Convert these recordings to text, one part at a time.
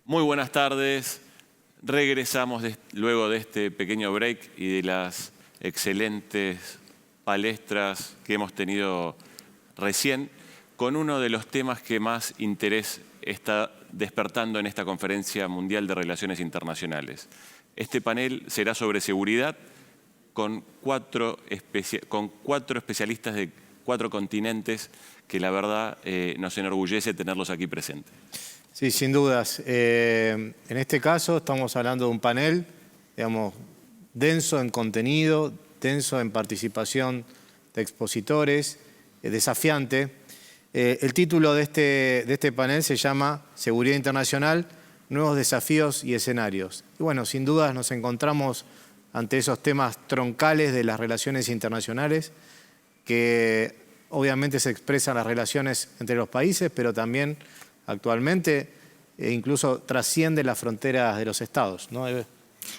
Muy buenas tardes. Regresamos luego de este pequeño break y de las excelentes palestras que hemos tenido recién con uno de los temas que más interés está despertando en esta Conferencia Mundial de Relaciones Internacionales. Este panel será sobre seguridad con cuatro especialistas de 4 continentes que la verdad nos enorgullece tenerlos aquí presentes. Sí, sin dudas. En este caso estamos hablando de un panel, digamos, denso en contenido, denso en participación de expositores, desafiante. El título de este panel se llama Seguridad Internacional, nuevos desafíos y escenarios. Y bueno, sin dudas nos encontramos ante esos temas troncales de las relaciones internacionales que obviamente se expresan las relaciones entre los países, pero también actualmente incluso trasciende las fronteras de los estados, ¿no?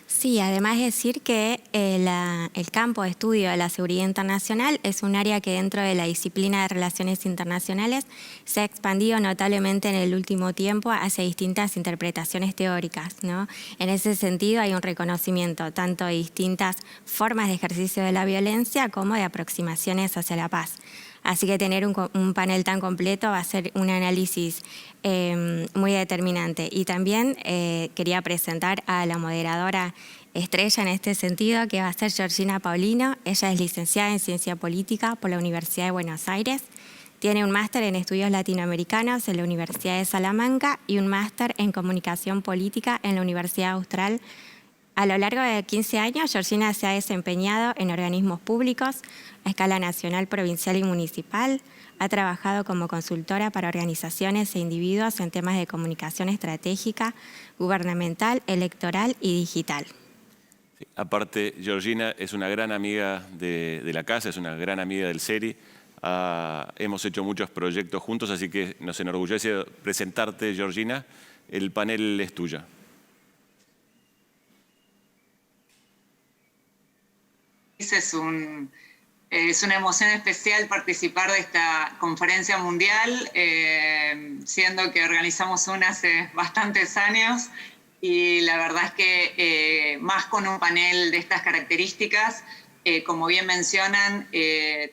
Sí, además decir que el campo de estudio de la seguridad internacional es un área que dentro de la disciplina de relaciones internacionales se ha expandido notablemente en el último tiempo hacia distintas interpretaciones teóricas, ¿no? En ese sentido hay un reconocimiento tanto de distintas formas de ejercicio de la violencia como de aproximaciones hacia la paz. Así que tener un panel tan completo va a ser un análisis muy determinante. Y también quería presentar a la moderadora estrella en este sentido, que va a ser Georgina Paolino. Ella es licenciada en Ciencia Política por la Universidad de Buenos Aires. Tiene un máster en Estudios Latinoamericanos en la Universidad de Salamanca y un máster en Comunicación Política en la Universidad Austral. A lo largo de 15 años, Georgina se ha desempeñado en organismos públicos a escala nacional, provincial y municipal. Ha trabajado como consultora para organizaciones e individuos en temas de comunicación estratégica, gubernamental, electoral y digital. Sí, aparte, Georgina es una gran amiga de la casa, es una gran amiga del CEERI. Hemos hecho muchos proyectos juntos, así que nos enorgullece presentarte, Georgina. El panel es tuyo. Es una emoción especial participar de esta conferencia mundial, siendo que organizamos una hace bastantes años y la verdad es que más con un panel de estas características, como bien mencionan,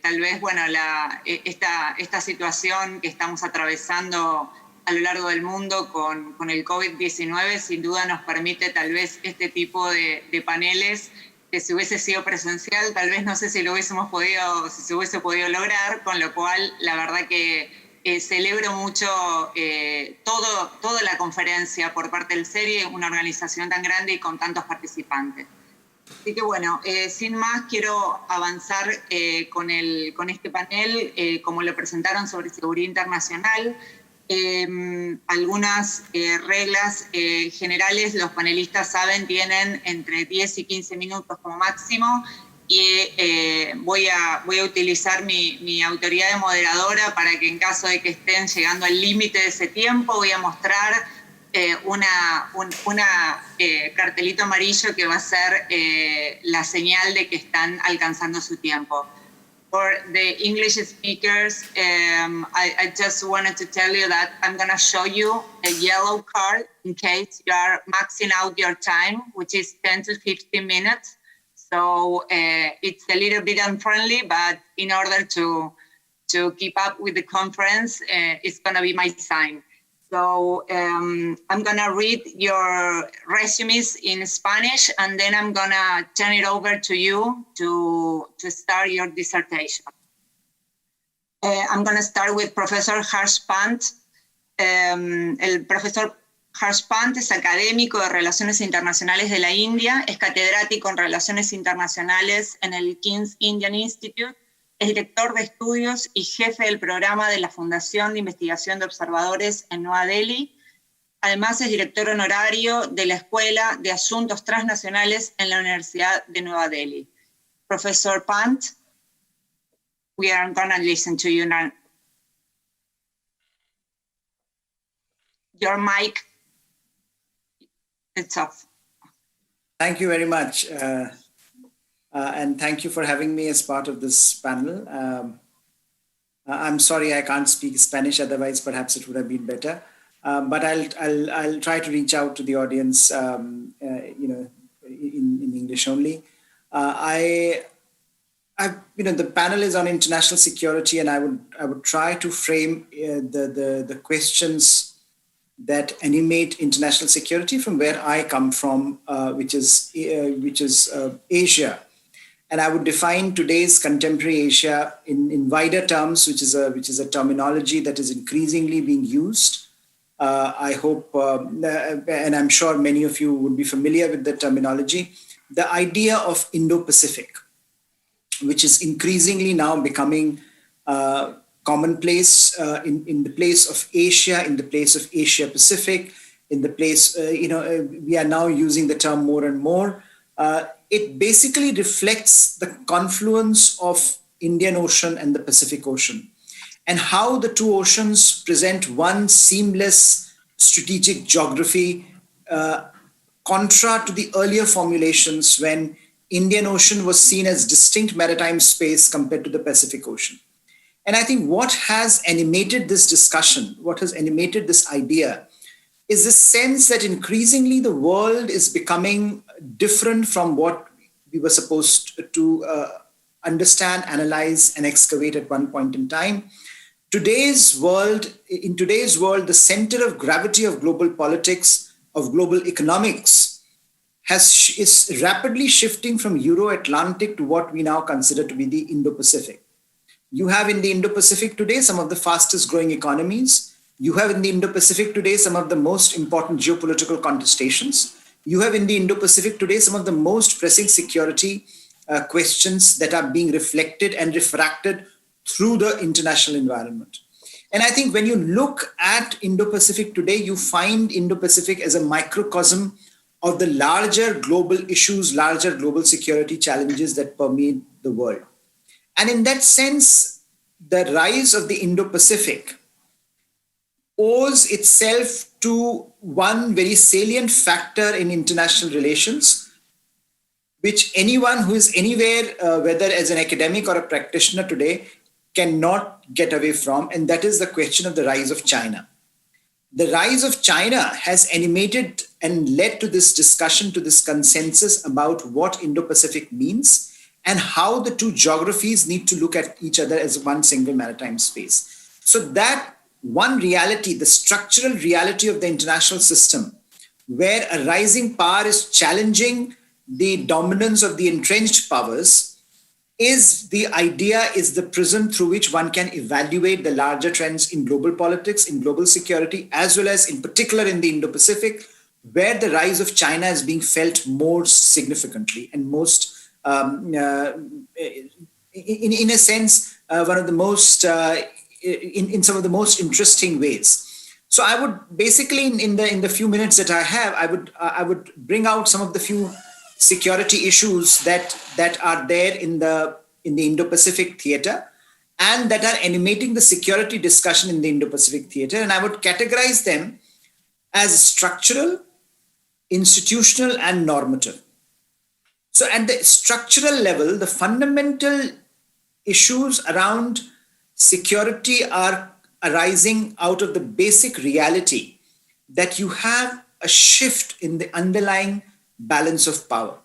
tal vez bueno, esta situación que estamos atravesando a lo largo del mundo con el COVID-19 sin duda nos permite tal vez este tipo de paneles que si hubiese sido presencial, tal vez no sé si se hubiese podido lograr, con lo cual la verdad que celebro mucho toda la conferencia por parte del CEERI, una organización tan grande y con tantos participantes. Así que bueno, sin más quiero avanzar con este panel, como lo presentaron sobre seguridad internacional. Algunas reglas generales, los panelistas saben, tienen entre 10 y 15 minutos como máximo y voy a utilizar mi autoridad de moderadora para que en caso de que estén llegando al límite de ese tiempo voy a mostrar una cartelito amarillo que va a ser la señal de que están alcanzando su tiempo. For the English speakers, I just wanted to tell you that I'm going to show you a yellow card in case you are maxing out your time, which is 10 to 15 minutes. So it's a little bit unfriendly, but in order to keep up with the conference, it's going to be my sign. So I'm going to read your resumes in Spanish, and then I'm going to turn it over to you to start your dissertation. I'm going to start with Professor Pant. El profesor Pant es académico de Relaciones Internacionales de la India, es catedrático en Relaciones Internacionales en el King's Indian Institute, es director de estudios y jefe del programa de la Fundación de Investigación de Observadores en Nueva Delhi. Además es director honorario de la Escuela de Asuntos Transnacionales en la Universidad de Nueva Delhi. Professor Pant, we are going to listen to you now. Your mic, it's off. Thank you very much. And thank you for having me as part of this panel. I'm sorry I can't speak Spanish, otherwise perhaps it would have been better. but I'll try to reach out to the audience, in English only. The panel is on international security, and I would try to frame the questions that animate international security from where I come from, which is Asia. And I would define today's contemporary Asia in wider terms, which is a terminology that is increasingly being used. I hope, and I'm sure many of you would be familiar with the terminology, the idea of Indo-Pacific, which is increasingly now becoming commonplace in the place of Asia, in the place of Asia Pacific, in the place, we are now using the term more and more. It basically reflects the confluence of Indian Ocean and the Pacific Ocean, and how the two oceans present one seamless strategic geography, contra to the earlier formulations when Indian Ocean was seen as distinct maritime space compared to the Pacific Ocean. And I think what has animated this discussion, what has animated this idea, is the sense that increasingly the world is becoming different from what we were supposed to understand, analyze, and excavate at one point in time. In today's world, the center of gravity of global politics, of global economics, is rapidly shifting from Euro-Atlantic to what we now consider to be the Indo-Pacific. You have in the Indo-Pacific today some of the fastest growing economies. You have in the Indo-Pacific today some of the most important geopolitical contestations. You have in the Indo-Pacific today some of the most pressing security questions that are being reflected and refracted through the international environment. And I think when you look at Indo-Pacific today, you find Indo-Pacific as a microcosm of the larger global issues, larger global security challenges that permeate the world. And in that sense, the rise of the Indo-Pacific owes itself to one very salient factor in international relations, which anyone who is anywhere, whether as an academic or a practitioner today, cannot get away from, and that is the question of the rise of China. The rise of China has animated and led to this discussion, to this consensus about what Indo-Pacific means and how the two geographies need to look at each other as one single maritime space. So that one reality, the structural reality of the international system, where a rising power is challenging the dominance of the entrenched powers, is the prism through which one can evaluate the larger trends in global politics, in global security, as well as in particular in the Indo-Pacific, where the rise of China is being felt more significantly and most, in a sense, one of the most, in some of the most interesting ways. So I would basically, in the few minutes that I have, I would bring out some of the few security issues that are there in the Indo-Pacific theater and that are animating the security discussion in the Indo-Pacific theater. And I would categorize them as structural, institutional, and normative. So at the structural level, the fundamental issues around security are arising out of the basic reality that you have a shift in the underlying balance of power.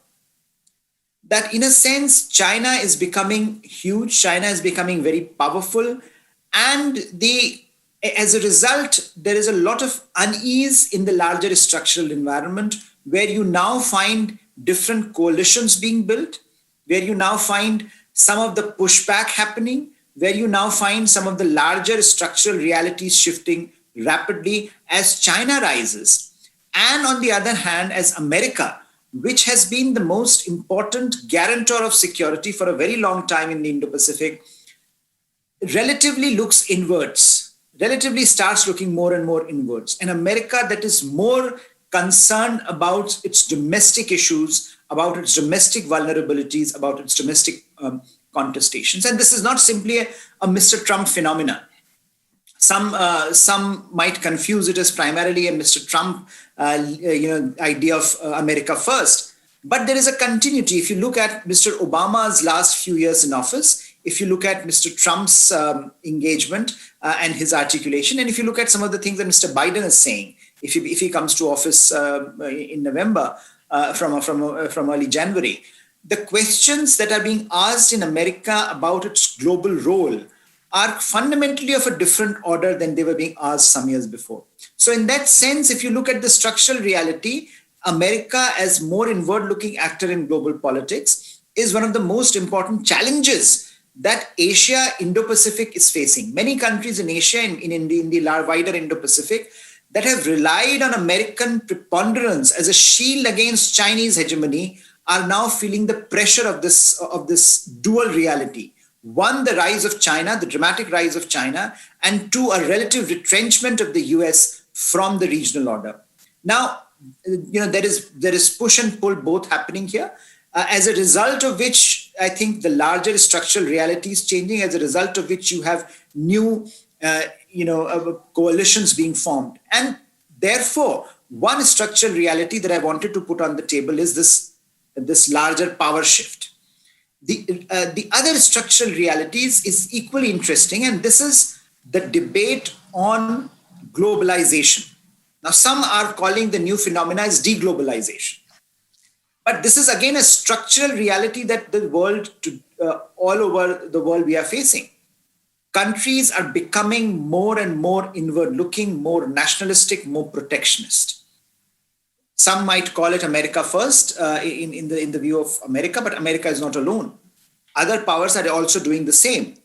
That in a sense, China is becoming huge, China is becoming very powerful, and as a result, there is a lot of unease in the larger structural environment where you now find different coalitions being built, where you now find some of the pushback happening, where you now find some of the larger structural realities shifting rapidly as China rises. And on the other hand, as America, which has been the most important guarantor of security for a very long time in the Indo-Pacific, relatively looks inwards, relatively starts looking more and more inwards. And America that is more concerned about its domestic issues, about its domestic vulnerabilities, about its domestic contestations. And this is not simply a Mr. Trump phenomenon. Some might confuse it as primarily a Mr. Trump idea of America first. But there is a continuity. If you look at Mr. Obama's last few years in office, if you look at Mr. Trump's engagement, and his articulation. And if you look at some of the things that Mr. Biden is saying, if he comes to office in November from early January, the questions that are being asked in America about its global role are fundamentally of a different order than they were being asked some years before. So in that sense, if you look at the structural reality, America as more inward-looking actor in global politics is one of the most important challenges that Asia, Indo-Pacific is facing. Many countries in Asia, in the wider Indo-Pacific, that have relied on American preponderance as a shield against Chinese hegemony are now feeling the pressure of this dual reality. One, the rise of China, the dramatic rise of China, and two, a relative retrenchment of the US from the regional order. Now, there is push and pull both happening here, as a result of which I think the larger structural reality is changing, as a result of which you have new coalitions being formed. And therefore, one structural reality that I wanted to put on the table is this larger power shift. The other structural realities is equally interesting, and this is the debate on globalization. Now, some are calling the new phenomena as deglobalization. But this is again a structural reality that the world, all over the world, we are facing. Countries are becoming more and more inward-looking, more nationalistic, more protectionist. Some might call it America first in the view of America, but America is not alone. Other powers are also doing the same.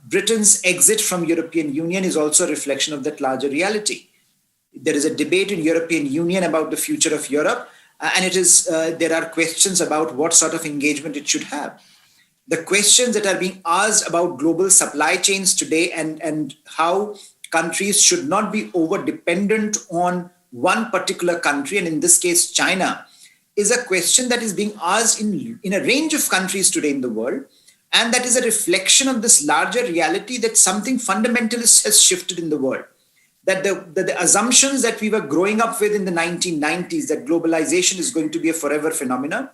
Britain's exit from European Union is also a reflection of that larger reality. There is a debate in European Union about the future of Europe, and there are questions about what sort of engagement it should have. The questions that are being asked about global supply chains today and how countries should not be over-dependent on one particular country, and in this case, China, is a question that is being asked in a range of countries today in the world. And that is a reflection of this larger reality that something fundamentalist has shifted in the world. That the assumptions that we were growing up with in the 1990s, that globalization is going to be a forever phenomenon,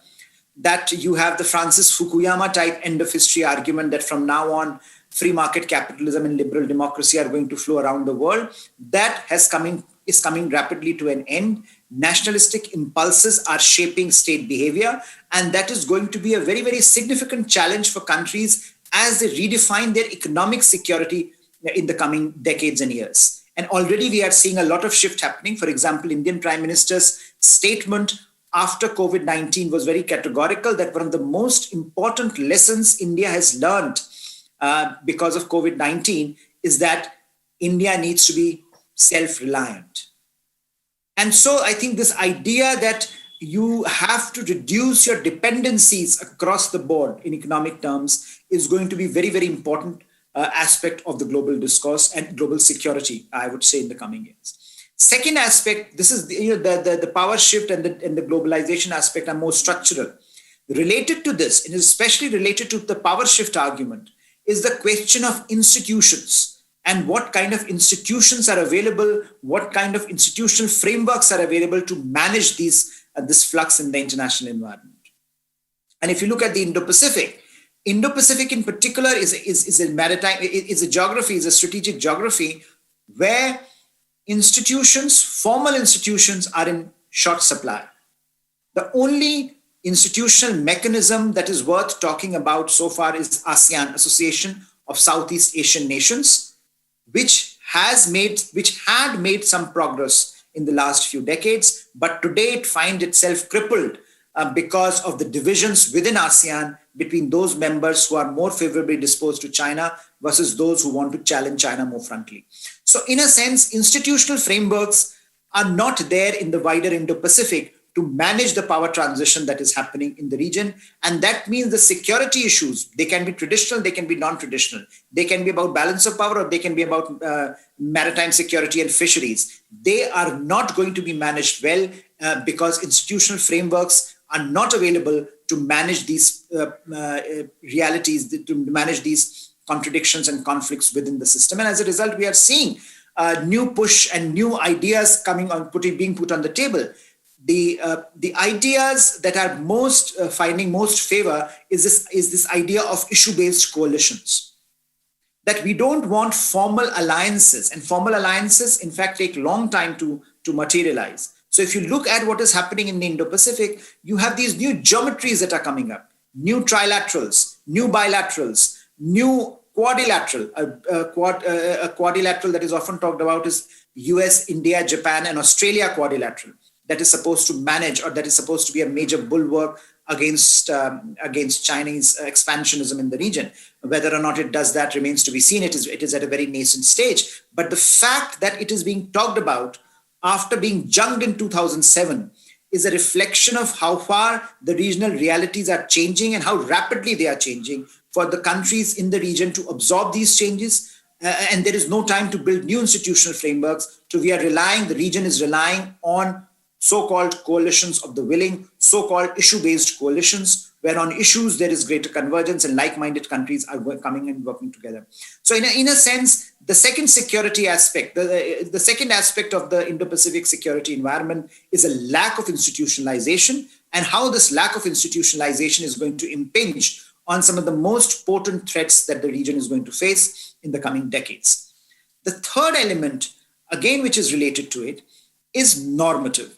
that you have the Francis Fukuyama type end of history argument that from now on, free market capitalism and liberal democracy are going to flow around the world, that is coming rapidly to an end. Nationalistic impulses are shaping state behavior, and that is going to be a very, very significant challenge for countries as they redefine their economic security in the coming decades and years. And already we are seeing a lot of shift happening. For example, Indian Prime Minister's statement after COVID-19 was very categorical that one of the most important lessons India has learned because of COVID-19 is that India needs to be self-reliant. And so I think this idea that you have to reduce your dependencies across the board in economic terms is going to be very, very important aspect of the global discourse and global security, I would say, in the coming years. Second aspect, this is the power shift and the globalization aspect are more structural. Related to this, and especially related to the power shift argument, is the question of institutions and what kind of institutions are available, what kind of institutional frameworks are available to manage this flux in the international environment. And if you look at the Indo-Pacific in particular is a maritime, is a geography, is a strategic geography where institutions, formal institutions, are in short supply. The only institutional mechanism that is worth talking about so far is ASEAN, Association of Southeast Asian Nations, which had made some progress in the last few decades, but today it finds itself crippled because of the divisions within ASEAN between those members who are more favorably disposed to China versus those who want to challenge China more frontally. So in a sense, institutional frameworks are not there in the wider Indo-Pacific to manage the power transition that is happening in the region. And that means the security issues, they can be traditional, they can be non-traditional. They can be about balance of power, or they can be about maritime security and fisheries. They are not going to be managed well because institutional frameworks are not available to manage these realities, to manage these contradictions and conflicts within the system. And as a result, we are seeing new push and new ideas being put on the table. The ideas that are finding most favor is this idea of issue-based coalitions. that we don't want formal alliances, and formal alliances, in fact, take a long time to materialize. So if you look at what is happening in the Indo-Pacific, you have these new geometries that are coming up, new trilaterals, new bilaterals, new quadrilateral. A quadrilateral that is often talked about is US, India, Japan, and Australia quadrilateral that is supposed to manage, or that is supposed to be a major bulwark against Chinese expansionism in the region. Whether or not it does that remains to be seen. It is at a very nascent stage. But the fact that it is being talked about after being junked in 2007 is a reflection of how far the regional realities are changing and how rapidly they are changing for the countries in the region to absorb these changes. And there is no time to build new institutional frameworks. So the region is relying on so-called coalitions of the willing, so-called issue-based coalitions, where on issues there is greater convergence and like-minded countries are coming and working together. So in a sense, the second security aspect, the second aspect of the Indo-Pacific security environment is a lack of institutionalization, and how this lack of institutionalization is going to impinge on some of the most potent threats that the region is going to face in the coming decades. The third element, again, which is related to it, is normative.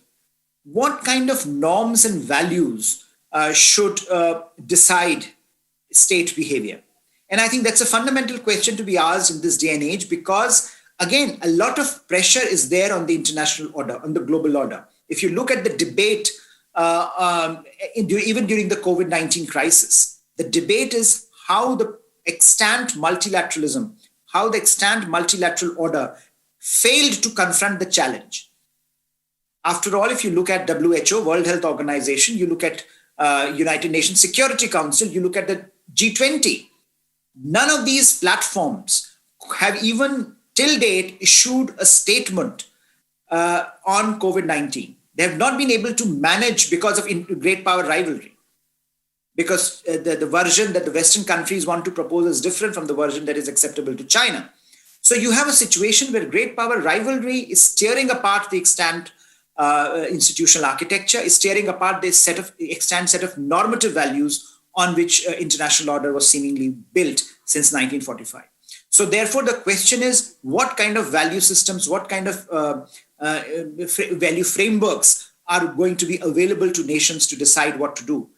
What kind of norms and values should decide state behavior? And I think that's a fundamental question to be asked in this day and age, because, again, a lot of pressure is there on the international order, on the global order. If you look at the debate, even during the COVID-19 crisis, the debate is how the extant multilateralism, how the extant multilateral order failed to confront the challenge. After all, if you look at WHO, World Health Organization, you look at United Nations Security Council, you look at the G20, none of these platforms have even till date issued a statement on COVID-19. They have not been able to manage because of great power rivalry, because the version that the Western countries want to propose is different from the version that is acceptable to China. So you have a situation where great power rivalry is tearing apart the extant institutional architecture, is tearing apart this extant set of normative values on which international order was seemingly built since 1945. So therefore, the question is, what kind of value systems, what kind of value frameworks are going to be available to nations to decide what to do?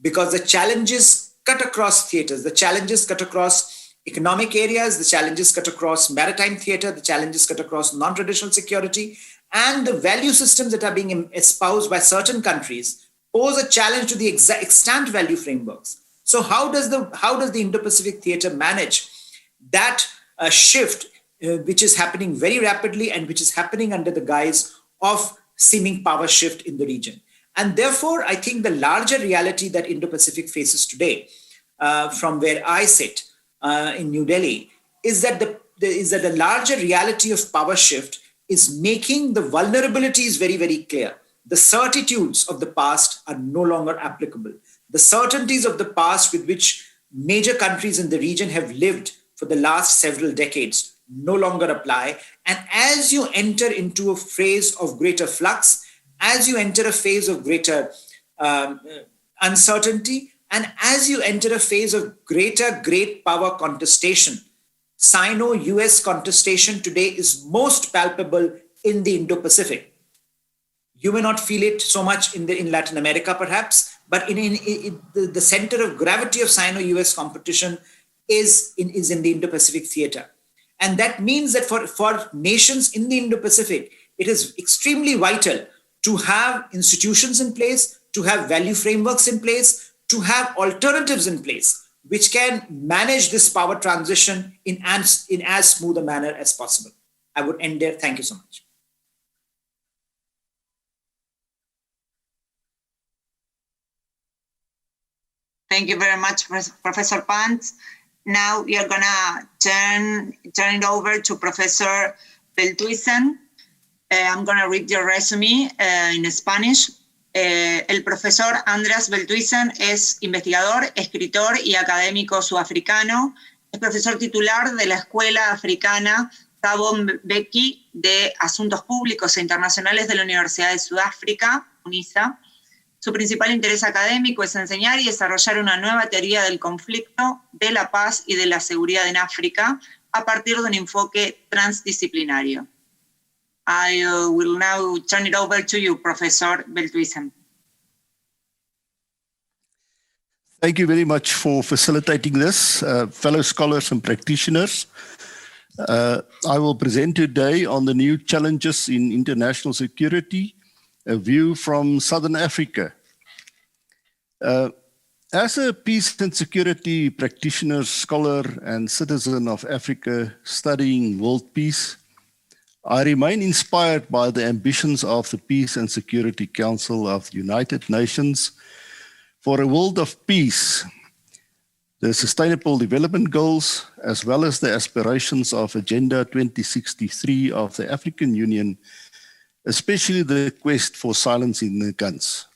Because the challenges cut across theaters, the challenges cut across economic areas, the challenges cut across maritime theater, the challenges cut across non-traditional security, and the value systems that are being espoused by certain countries pose a challenge to the extant value frameworks. So how does the Indo-Pacific theater manage that shift, which is happening very rapidly and which is happening under the guise of seeming power shift in the region? And therefore, I think the larger reality that Indo-Pacific faces today, from where I sit in New Delhi, is that the larger reality of power shift is making the vulnerabilities very, very clear. The certitudes of the past are no longer applicable. The certainties of the past with which major countries in the region have lived for the last several decades no longer apply. And as you enter into a phase of greater flux, as you enter a phase of greater uncertainty, and as you enter a phase of great power contestation, Sino-US contestation today is most palpable in the Indo-Pacific. You may not feel it so much in Latin America, perhaps, but the center of gravity of Sino-US competition is in the Indo-Pacific theater. And that means that for nations in the Indo-Pacific, it is extremely vital to have institutions in place, to have value frameworks in place, to have alternatives in place, which can manage this power transition in as smooth a manner as possible. I would end there. Thank you so much. Thank you very much, Professor Pant. Now we are gonna turn it over to Professor Velthuizen. I'm gonna read your resume in Spanish. El profesor Andreas Velthuizen es investigador, escritor y académico sudafricano. Es profesor titular de la escuela africana Thabo Mbeki de Asuntos Públicos e Internacionales de la Universidad de Sudáfrica, UNISA. Su principal interés académico es enseñar y desarrollar una nueva teoría del conflicto, de la paz y de la seguridad en África, a partir de un enfoque transdisciplinario. I will now turn it over to you, Professor Velthuizen. Thank you very much for facilitating this, fellow scholars and practitioners. I will present today on the new challenges in international security, a view from Southern Africa. As a peace and security practitioner, scholar, and citizen of Africa studying world peace, I remain inspired by the ambitions of the Peace and Security Council of the United Nations for a world of peace, the Sustainable Development Goals, as well as the aspirations of Agenda 2063 of the African Union, especially the quest for silencing the guns.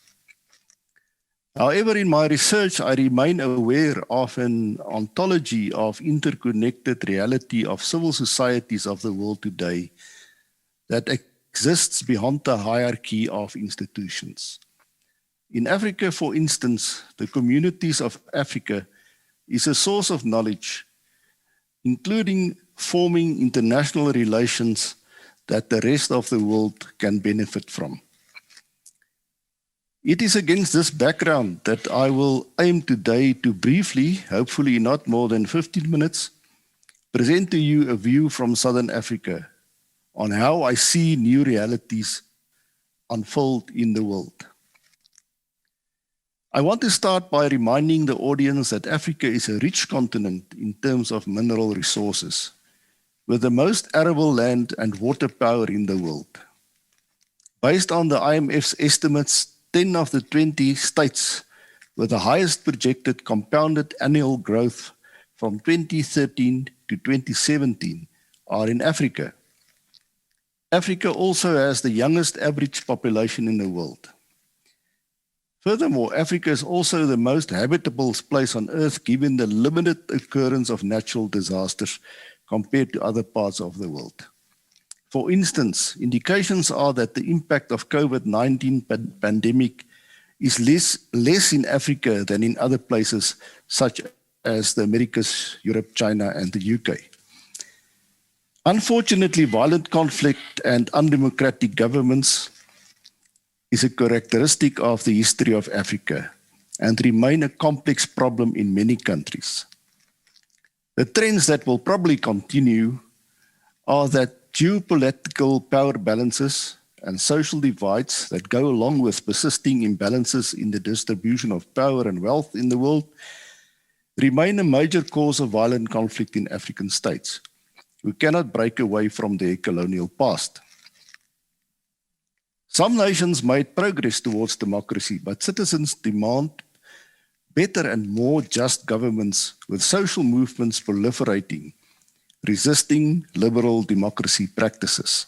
However, in my research, I remain aware of an ontology of interconnected reality of civil societies of the world today that exists beyond the hierarchy of institutions. In Africa, for instance, the communities of Africa is a source of knowledge, including forming international relations that the rest of the world can benefit from. It is against this background that I will aim today to briefly, hopefully not more than 15 minutes, present to you a view from Southern Africa on how I see new realities unfold in the world. I want to start by reminding the audience that Africa is a rich continent in terms of mineral resources, with the most arable land and water power in the world. Based on the IMF's estimates, 10 of the 20 states with the highest projected compounded annual growth from 2013 to 2017 are in Africa. Africa also has the youngest average population in the world. Furthermore, Africa is also the most habitable place on Earth given the limited occurrence of natural disasters compared to other parts of the world. For instance, indications are that the impact of COVID-19 pandemic is less in Africa than in other places such as the Americas, Europe, China, and the UK. Unfortunately, violent conflict and undemocratic governments is a characteristic of the history of Africa and remain a complex problem in many countries. The trends that will probably continue are that geopolitical power balances and social divides that go along with persisting imbalances in the distribution of power and wealth in the world remain a major cause of violent conflict in African states, who cannot break away from their colonial past. Some nations made progress towards democracy, but citizens demand better and more just governments with social movements proliferating, resisting liberal democracy practices.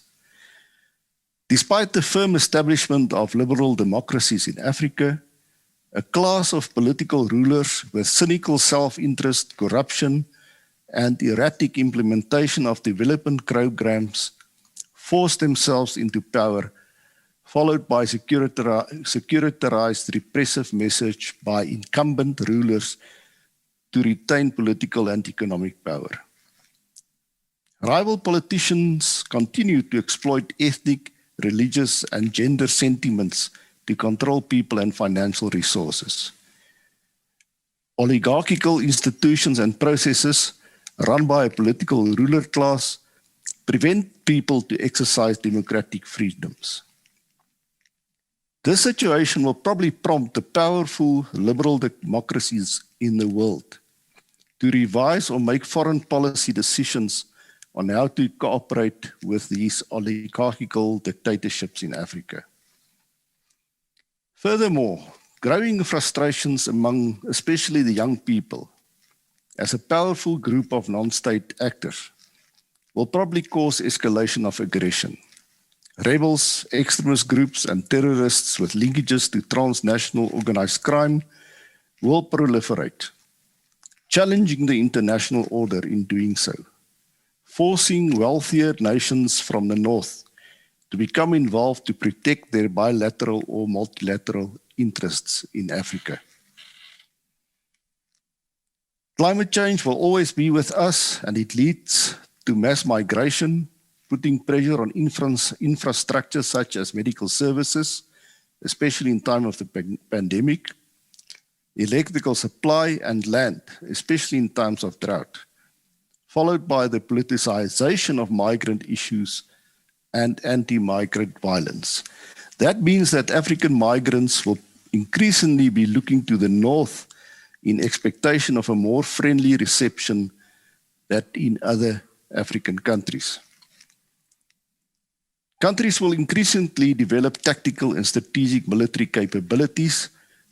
Despite the firm establishment of liberal democracies in Africa, a class of political rulers with cynical self-interest, corruption, and erratic implementation of development programs forced themselves into power, followed by securitized repressive measures by incumbent rulers to retain political and economic power. Rival politicians continue to exploit ethnic, religious, and gender sentiments to control people and financial resources. Oligarchical institutions and processes run by a political ruler class prevent people to exercise democratic freedoms. This situation will probably prompt the powerful liberal democracies in the world to revise or make foreign policy decisions on how to cooperate with these oligarchical dictatorships in Africa. Furthermore, growing frustrations among especially the young people as a powerful group of non-state actors will probably cause escalation of aggression. Rebels, extremist groups, and terrorists with linkages to transnational organized crime will proliferate, challenging the international order in doing so, forcing wealthier nations from the north to become involved to protect their bilateral or multilateral interests in Africa. Climate change will always be with us, and it leads to mass migration, putting pressure on infrastructure such as medical services, especially in time of the pandemic, electrical supply and land, especially in times of drought, followed by the politicization of migrant issues and anti-migrant violence. That means that African migrants will increasingly be looking to the north in expectation of a more friendly reception than in other African countries. Countries will increasingly develop tactical and strategic military capabilities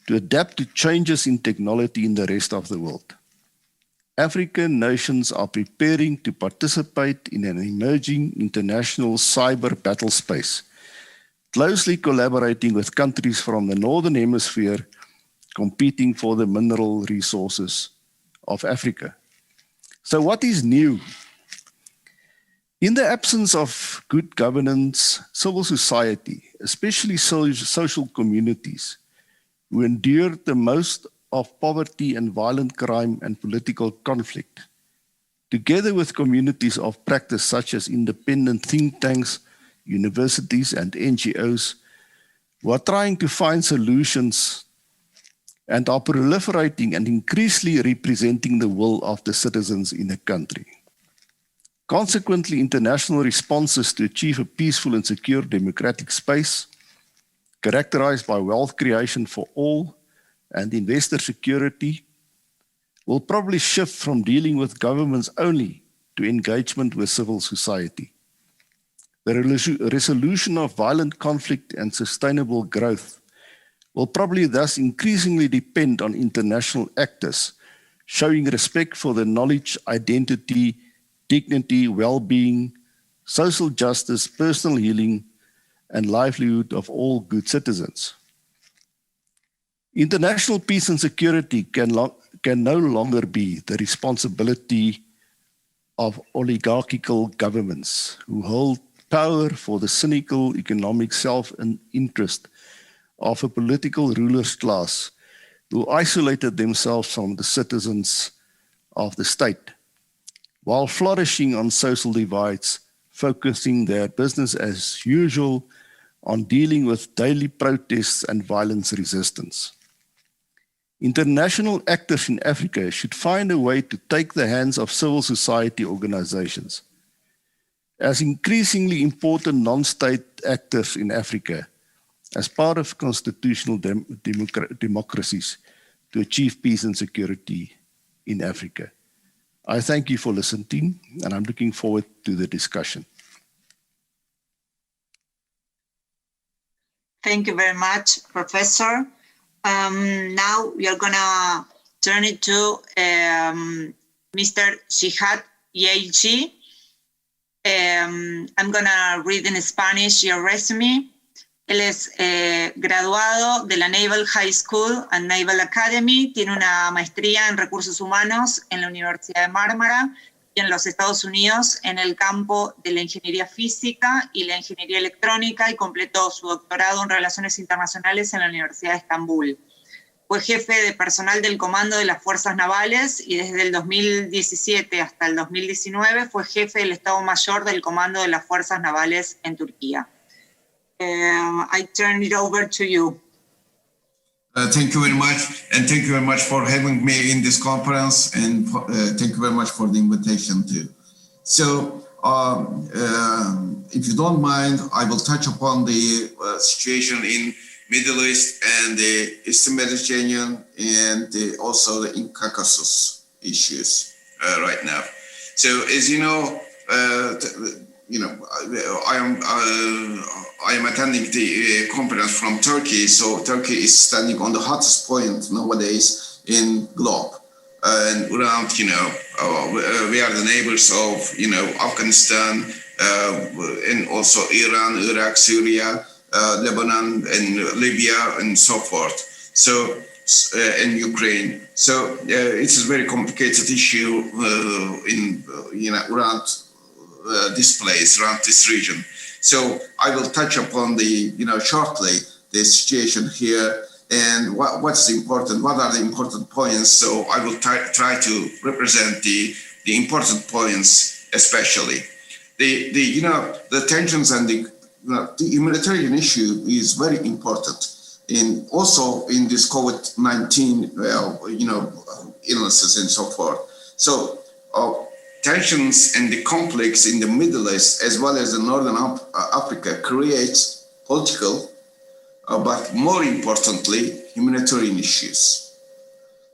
to adapt to changes in technology in the rest of the world. African nations are preparing to participate in an emerging international cyber battle space, closely collaborating with countries from the Northern Hemisphere competing for the mineral resources of Africa. So what is new? In the absence of good governance, civil society, especially social communities, who endured the most of poverty and violent crime and political conflict, together with communities of practice such as independent think tanks, universities and NGOs, who are trying to find solutions and are proliferating and increasingly representing the will of the citizens in a country. Consequently, international responses to achieve a peaceful and secure democratic space, characterized by wealth creation for all and investor security, will probably shift from dealing with governments only to engagement with civil society. The resolution of violent conflict and sustainable growth will probably thus increasingly depend on international actors showing respect for the knowledge, identity, dignity, well-being, social justice, personal healing, and livelihood of all good citizens. International peace and security can no longer be the responsibility of oligarchical governments who hold power for the cynical economic self-interest of a political rulers class who isolated themselves from the citizens of the state, while flourishing on social divides, focusing their business as usual on dealing with daily protests and violence resistance. International actors in Africa should find a way to take the hands of civil society organizations as increasingly important non-state actors in Africa as part of constitutional democracies to achieve peace and security in Africa. I thank you for listening, and I'm looking forward to the discussion. Thank you very much, Professor. Now we are going to turn it to Mr. Cihat Yaycı. I'm going to read in Spanish your resume. Él es graduado de la Naval High School and Naval Academy, tiene una maestría en recursos humanos en la Universidad de Mármara y en los Estados Unidos en el campo de la ingeniería física y la ingeniería electrónica y completó su doctorado en Relaciones Internacionales en la Universidad de Estambul. Fue jefe de personal del comando de las Fuerzas Navales y desde el 2017 hasta el 2019 fue jefe del Estado Mayor del Comando de las Fuerzas Navales en Turquía. I turn it over to you. Thank you very much, and thank you very much for having me in this conference, and thank you very much for the invitation too. So, if you don't mind, I will touch upon the situation in Middle East and the Eastern Mediterranean, and also the Caucasus issues right now. So, as you know, I am attending the conference from Turkey. So Turkey is standing on the hottest point nowadays in globe, and around, we are the neighbors of, Afghanistan, and also Iran, Iraq, Syria, Lebanon, and Libya, and so forth. So, and Ukraine. So it's a very complicated issue around this place, around this region. So I will touch upon shortly the situation here and what's important, what are the important points. So I will try to represent the important points, especially. The tensions and the humanitarian issue is very important. Also in this COVID-19, illnesses and so forth. So tensions and the conflicts in the Middle East as well as in Northern Africa creates political, but more importantly, humanitarian issues.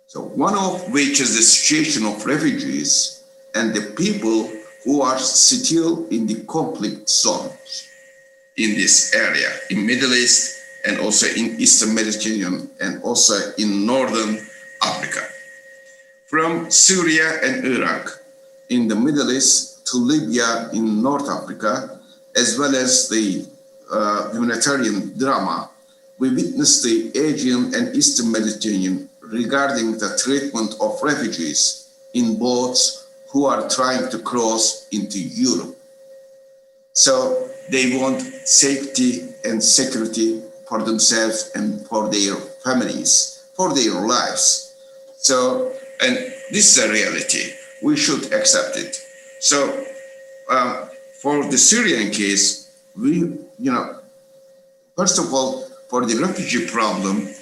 So one of which is the situation of refugees and the people who are still in the conflict zones in this area, in Middle East, and also in Eastern Mediterranean, and also in Northern Africa. From Syria and Iraq in the Middle East to Libya in North Africa, as well as the humanitarian drama, we witnessed the Aegean and Eastern Mediterranean regarding the treatment of refugees in boats who are trying to cross into Europe. So they want safety and security for themselves and for their families, for their lives. So, and this is a reality. We should accept it. So, for the Syrian case, first of all, for the refugee problem,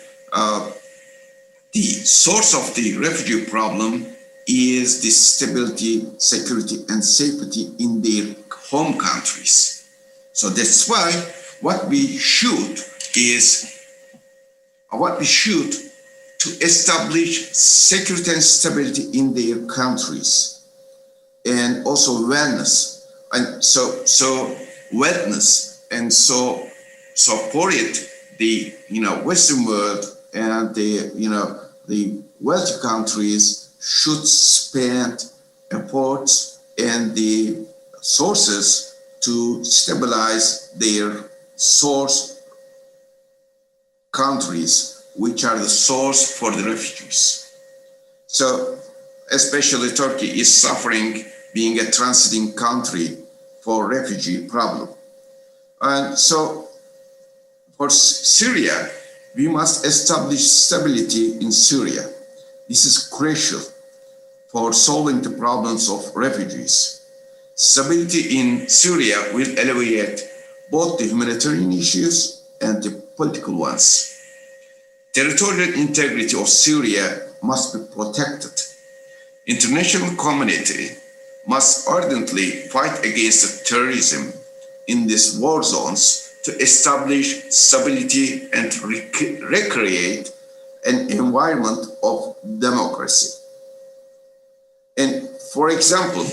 the source of the refugee problem is the stability, security, and safety in their home countries. So that's why what we should to establish security and stability in their countries, and also wellness, and so wellness, and so for it, the Western world and the wealthy countries should spend efforts and the sources to stabilize their source countries, which are the source for the refugees. So especially Turkey is suffering being a transiting country for refugee problem. And so for Syria, we must establish stability in Syria. This is crucial for solving the problems of refugees. Stability in Syria will alleviate both the humanitarian issues and the political ones. Territorial integrity of Syria must be protected. International community must ardently fight against terrorism in these war zones to establish stability and recreate an environment of democracy. And for example,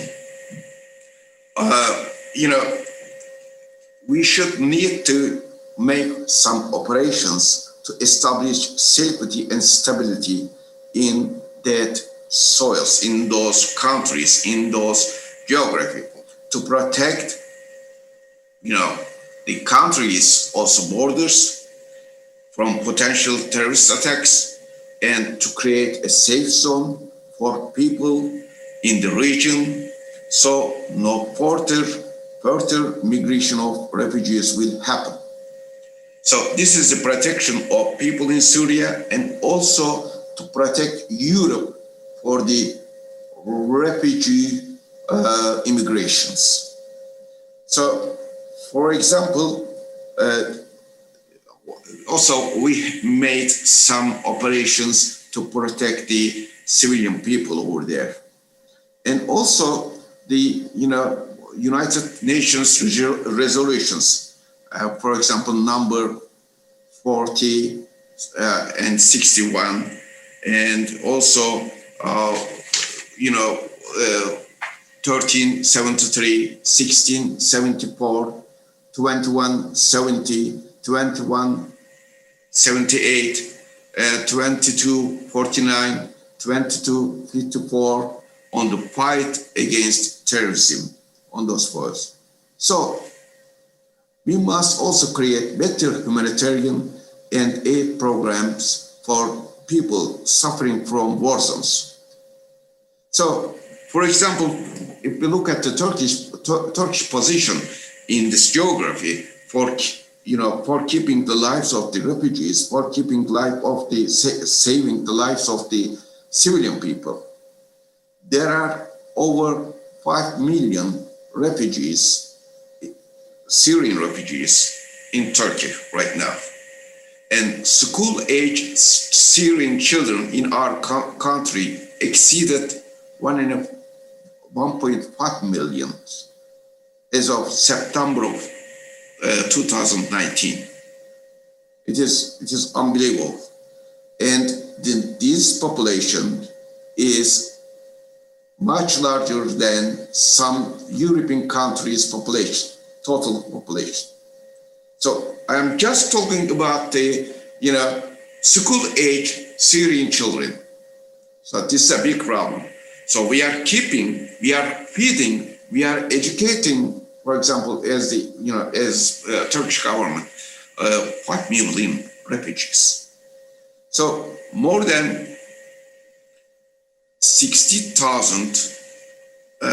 we should need to make some operations to establish safety and stability in that soils, in those countries, in those geography, to protect, the countries' also borders from potential terrorist attacks, and to create a safe zone for people in the region, so no further migration of refugees will happen. So this is the protection of people in Syria, and also to protect Europe for the refugee immigrations. So, for example, also we made some operations to protect the civilian people over there. And also the United Nations resolutions, for example, number 40 and 61, and also 1373, 1674, 2170, 2178, 2249, 2254 on the fight against terrorism on those files. So we must also create better humanitarian and aid programs for people suffering from war zones. So, for example, if we look at the Turkish position in this geography, for for keeping the lives of the refugees, for keeping saving the lives of the civilian people. There are over 5 million refugees, Syrian refugees in Turkey right now. And school-aged Syrian children in our country exceeded 1.5 million as of September of 2019. It is unbelievable. And this population is much larger than some European countries' population, total population. So I'm just talking about the, school-age Syrian children. So this is a big problem. So we are feeding, we are educating, for example, as Turkish government, 5 million refugees. So more than 60,000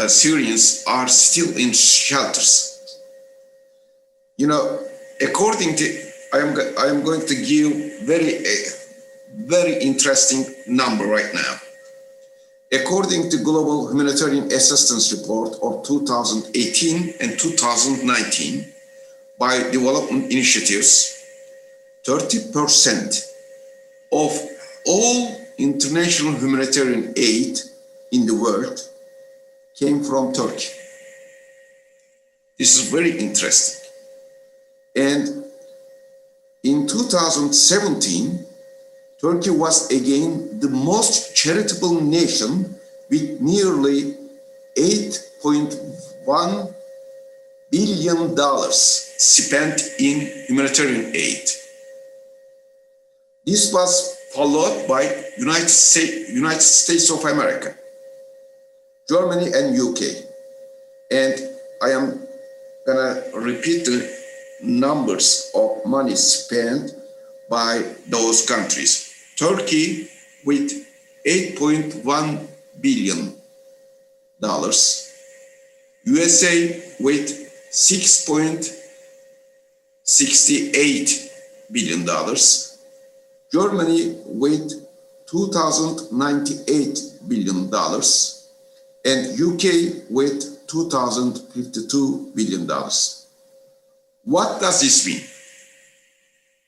Syrians are still in shelters. According to, I am going to give very interesting number right now. According to Global Humanitarian Assistance Report of 2018 and 2019 by development initiatives, 30% of all international humanitarian aid in the world came from Turkey. This is very interesting. And in 2017, Turkey was again the most charitable nation with nearly $8.1 billion spent in humanitarian aid. This was followed by United States of America, Germany and UK. And I am gonna repeat the numbers of money spent by those countries. Turkey with $8.1 billion, USA with $6.68 billion, Germany with $2,098 billion, and UK with $2,052 billion. What does this mean?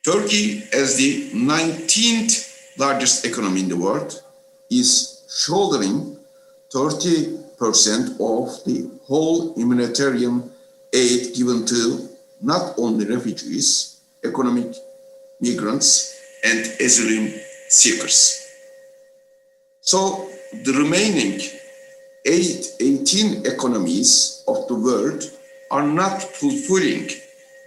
Turkey, as the 19th largest economy in the world, is shouldering 30% of the whole humanitarian aid given to not only refugees, economic migrants, and asylum seekers. So the remaining 18 economies of the world are not fulfilling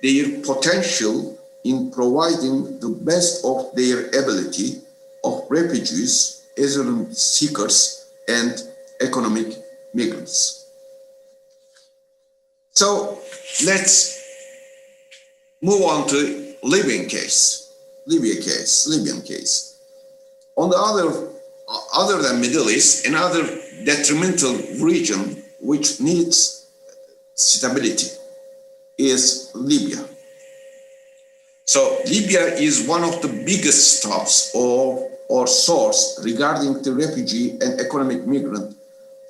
their potential in providing the best of their ability of refugees, asylum seekers, and economic migrants. So let's move on to Libyan case. On the other than Middle East, another detrimental region which needs stability is Libya. So Libya is one of the biggest stops or source regarding the refugee and economic migrant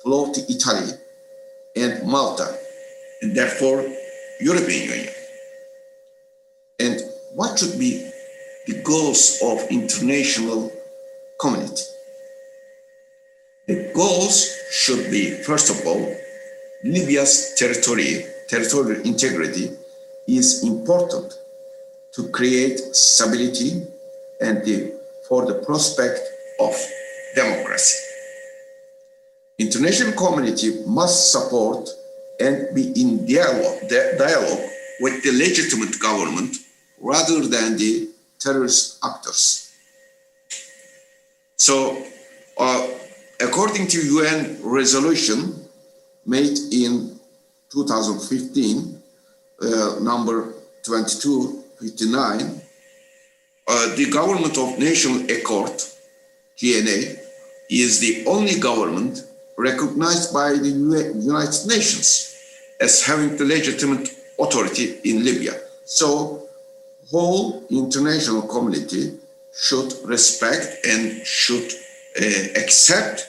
flow to Italy and Malta, and therefore European Union. And what should be the goals of international community? The goals should be, first of all, Libya's territorial integrity is important to create stability and for the prospect of democracy. International community must support and be in dialogue with the legitimate government rather than the terrorist actors. So, according to UN resolution made in 2015, number 2259, the Government of National Accord, GNA, is the only government recognized by the United Nations as having the legitimate authority in Libya. So whole international community should respect and should accept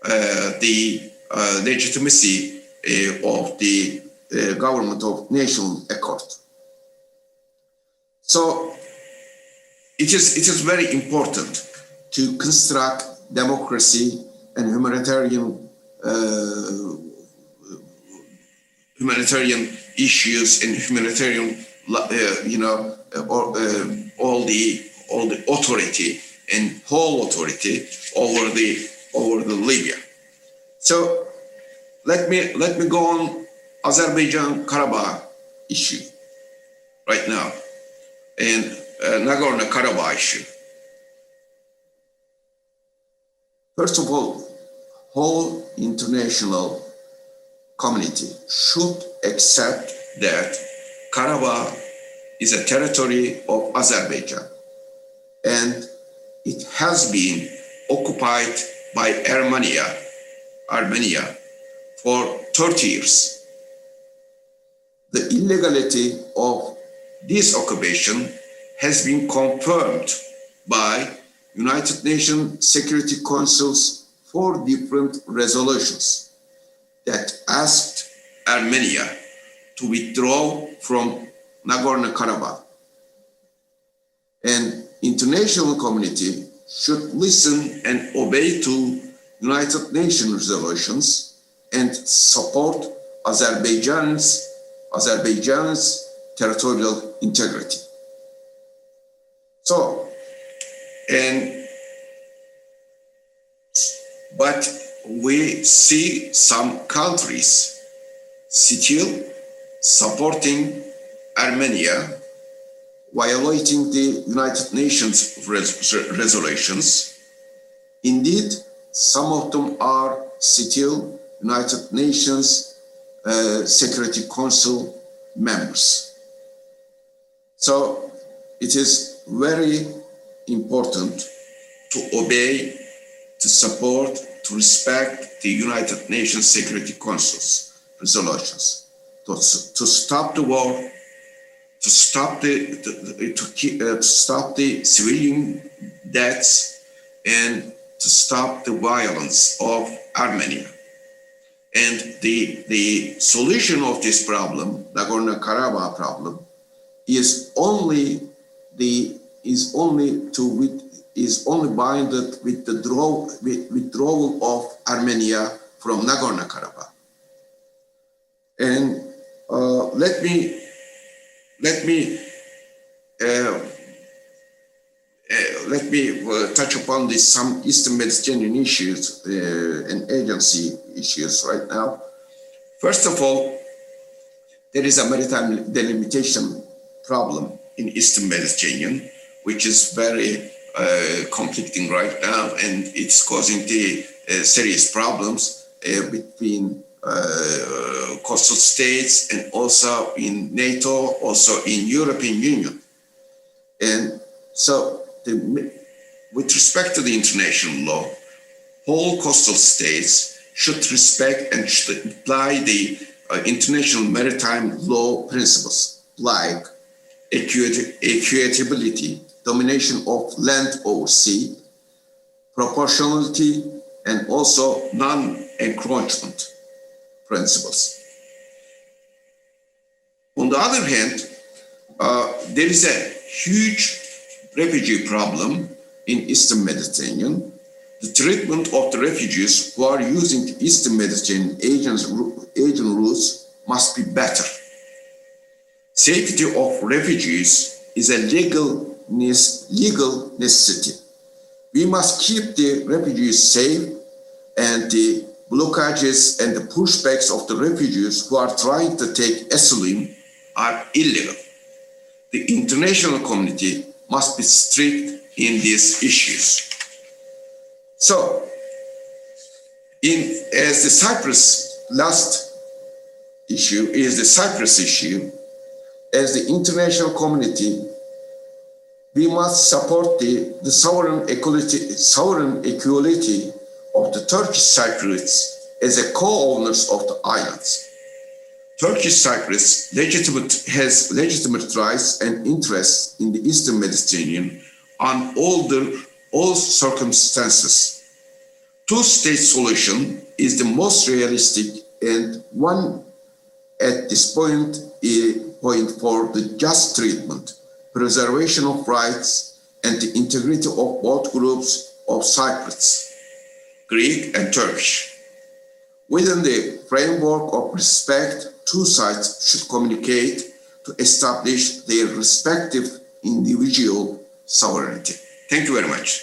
the legitimacy of the government of national accord. So it is very important to construct democracy and humanitarian issues and humanitarian, all the authority and whole authority over the Libya. So let me go on Azerbaijan-Karabakh issue right now and Nagorno-Karabakh issue. First of all, whole international community should accept that Karabakh is a territory of Azerbaijan and it has been occupied by Armenia for 30 years. The illegality of this occupation has been confirmed by United Nations Security Council's 4 different resolutions that asked Armenia to withdraw from Nagorno-Karabakh. And international community should listen and obey to United Nations resolutions and support Azerbaijan's territorial integrity. So, but we see some countries still supporting Armenia, violating the United Nations resolutions. Indeed, some of them are still United Nations Security Council members. So it is very important to obey, to support, to respect the United Nations Security Council's resolutions, to stop the war, to stop the civilian deaths, and to stop the violence of Armenia. And the solution of this problem, Nagorno-Karabakh problem, is only binded with the withdrawal of Armenia from Nagorno-Karabakh. And let me touch upon some Eastern Mediterranean issues and agency issues right now. First of all, there is a maritime delimitation problem in Eastern Mediterranean, which is very conflicting right now, and it's causing the serious problems between coastal states and also in NATO, also in European Union. And so with respect to the international law, whole coastal states should respect and should apply the international maritime law principles like equitability, domination of land over sea, proportionality, and also non-encroachment principles. On the other hand, there is a huge refugee problem in Eastern Mediterranean. The treatment of the refugees who are using the Eastern Mediterranean Asian routes must be better. Safety of refugees is a legal necessity. We must keep the refugees safe, and the blockages and the pushbacks of the refugees who are trying to take asylum are illegal. The international community must be strict in these issues. So, as the Cyprus last issue is the Cyprus issue, as the international community, we must support the sovereign equality of the Turkish Cypriots as a co-owners of the islands. Turkish Cyprus has legitimate rights and interests in the Eastern Mediterranean on all circumstances. Two-state solution is the most realistic and one at this point for the just treatment, preservation of rights, and the integrity of both groups of Cypriots, Greek and Turkish. Within the framework of respect, two sides should communicate to establish their respective individual sovereignty. Thank you very much.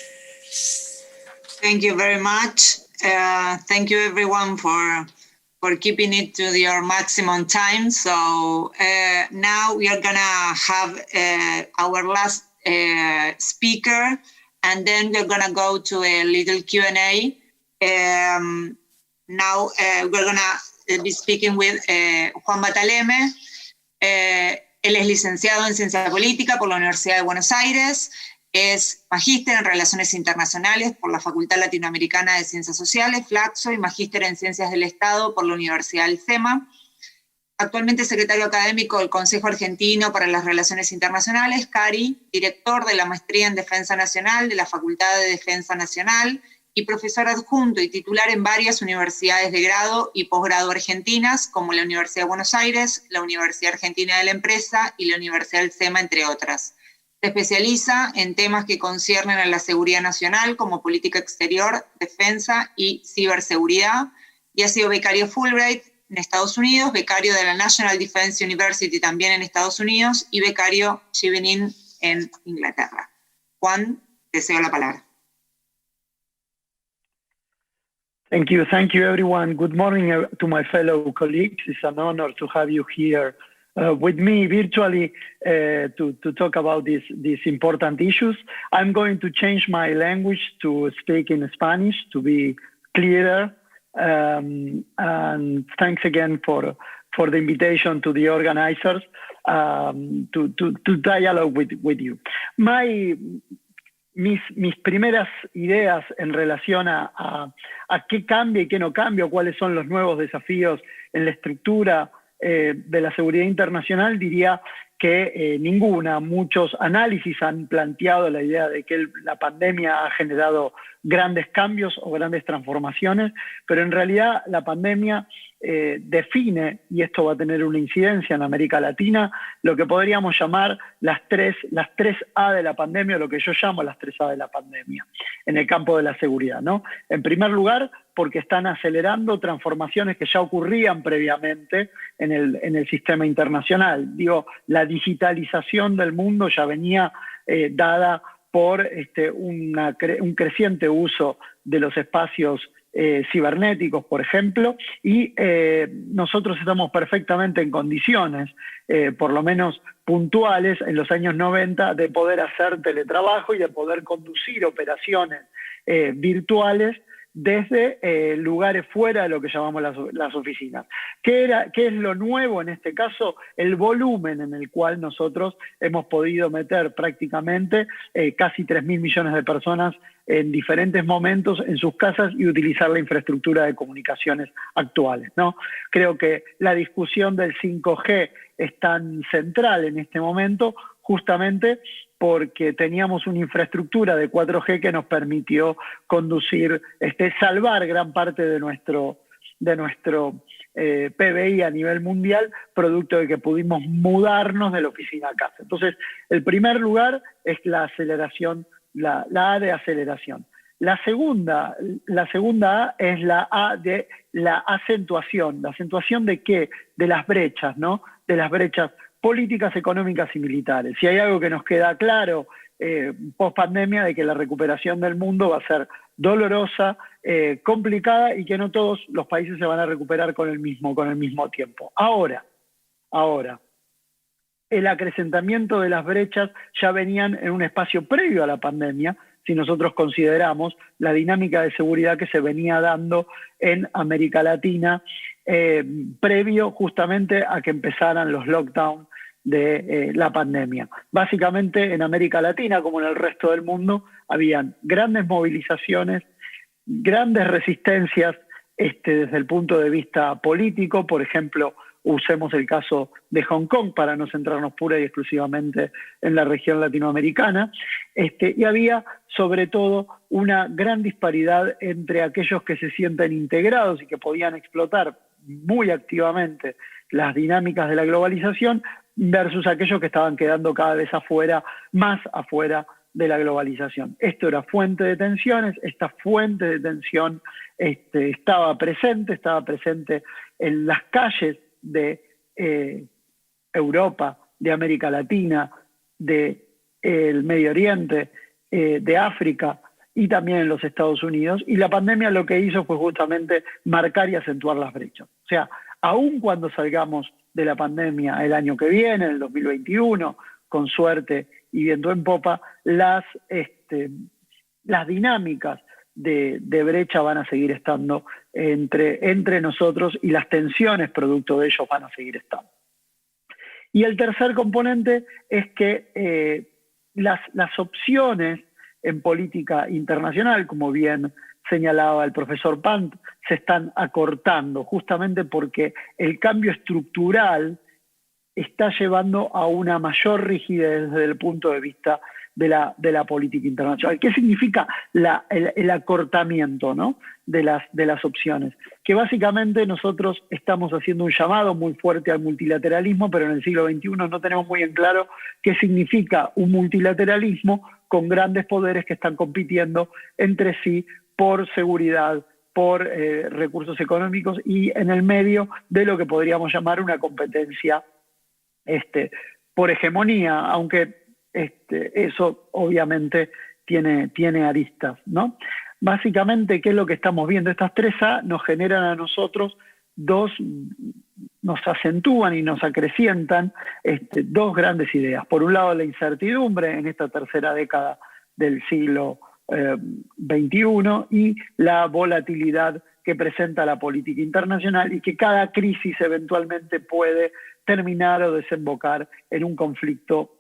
Thank you very much. Thank you everyone for keeping it to your maximum time. So now we are gonna have our last speaker, and then we're gonna go to a little Q&A. Now we're gonna be speaking with Juan Battaleme. Él es licenciado en Ciencia Política por la Universidad de Buenos Aires, es magíster en Relaciones Internacionales por la Facultad Latinoamericana de Ciencias Sociales, Flaxo, y magíster en Ciencias del Estado por la Universidad del SEMA. Actualmente es secretario académico del Consejo Argentino para las Relaciones Internacionales, CEERI, director de la Maestría en Defensa Nacional de la Facultad de Defensa Nacional y profesor adjunto y titular en varias universidades de grado y posgrado argentinas, como la Universidad de Buenos Aires, la Universidad Argentina de la Empresa y la Universidad del SEMA, entre otras. Se especializa en temas que conciernen a la seguridad nacional, como política exterior, defensa y ciberseguridad, y ha sido becario Fulbright en Estados Unidos, becario de la National Defense University también en Estados Unidos, y becario Chevening en Inglaterra. Juan, te cedo la palabra. Thank you everyone. Good morning to my fellow colleagues. It's an honor to have you here with me virtually to talk about these important issues. I'm going to change my language to speak in Spanish to be clearer. And thanks again for the invitation to the organizers to dialogue with you. Mis primeras ideas en relación a qué cambia y qué no cambia, cuáles son los nuevos desafíos en la estructura de la seguridad internacional, diría que ninguna. Muchos análisis han planteado la idea de que la pandemia ha generado grandes cambios o grandes transformaciones, pero en realidad la pandemia define, y esto va a tener una incidencia en América Latina, lo que podríamos llamar las tres A de la pandemia, o lo que yo llamo las 3A de la pandemia, en el campo de la seguridad, ¿no? En primer lugar, porque están acelerando transformaciones que ya ocurrían previamente en el sistema internacional. Digo, la digitalización del mundo ya venía dada por un creciente uso de los espacios cibernéticos, por ejemplo, y nosotros estamos perfectamente en condiciones, por lo menos puntuales, en los años 90, de poder hacer teletrabajo y de poder conducir operaciones virtuales desde lugares fuera de lo que llamamos las oficinas. ¿Qué es lo nuevo en este caso? El volumen en el cual nosotros hemos podido meter prácticamente casi 3.000 millones de personas en diferentes momentos en sus casas y utilizar la infraestructura de comunicaciones actuales, ¿no? Creo que la discusión del 5G es tan central en este momento justamente porque teníamos una infraestructura de 4G que nos permitió conducir, salvar gran parte de nuestro PBI a nivel mundial, producto de que pudimos mudarnos de la oficina a casa. Entonces, el primer lugar es la aceleración, la A de aceleración. La segunda A es la A de la acentuación. ¿La acentuación de qué? De las brechas, ¿no? De las brechas políticas, económicas y militares. Si hay algo que nos queda claro post pandemia, de que la recuperación del mundo va a ser dolorosa, complicada, y que no todos los países se van a recuperar con el mismo tiempo. Ahora, el acrecentamiento de las brechas ya venían en un espacio previo a la pandemia, si nosotros consideramos la dinámica de seguridad que se venía dando en América Latina, previo justamente a que empezaran los lockdowns de la pandemia. Básicamente en América Latina, como en el resto del mundo, habían grandes movilizaciones, grandes resistencias desde el punto de vista político, por ejemplo, usemos el caso de Hong Kong para no centrarnos pura y exclusivamente en la región latinoamericana, y había sobre todo una gran disparidad entre aquellos que se sienten integrados y que podían explotar muy activamente las dinámicas de la globalización versus aquellos que estaban quedando cada vez afuera, más afuera de la globalización. Esto era fuente de tensiones, esta fuente de tensión estaba presente en las calles de Europa, de América Latina, del Medio Oriente, de África y también en los Estados Unidos, y la pandemia lo que hizo fue justamente marcar y acentuar las brechas. O sea, aun cuando salgamos de la pandemia el año que viene, el 2021, con suerte y viento en popa, las dinámicas de brecha van a seguir estando entre nosotros y las tensiones producto de ellos van a seguir estando. Y el tercer componente es que las opciones en política internacional, como bien señalaba el profesor Pant, se están acortando justamente porque el cambio estructural está llevando a una mayor rigidez desde el punto de vista de la política internacional. ¿Qué significa el acortamiento, ¿no?, de las opciones? Que básicamente nosotros estamos haciendo un llamado muy fuerte al multilateralismo, pero en el siglo XXI no tenemos muy en claro qué significa un multilateralismo con grandes poderes que están compitiendo entre sí por seguridad, por recursos económicos y en el medio de lo que podríamos llamar una competencia por hegemonía, aunque eso obviamente tiene aristas, ¿no? Básicamente, ¿qué es lo que estamos viendo? Estas 3A nos generan a nosotros nos acentúan y nos acrecientan dos grandes ideas. Por un lado, la incertidumbre en esta tercera década del siglo XXI y la volatilidad que presenta la política internacional y que cada crisis eventualmente puede terminar o desembocar en un conflicto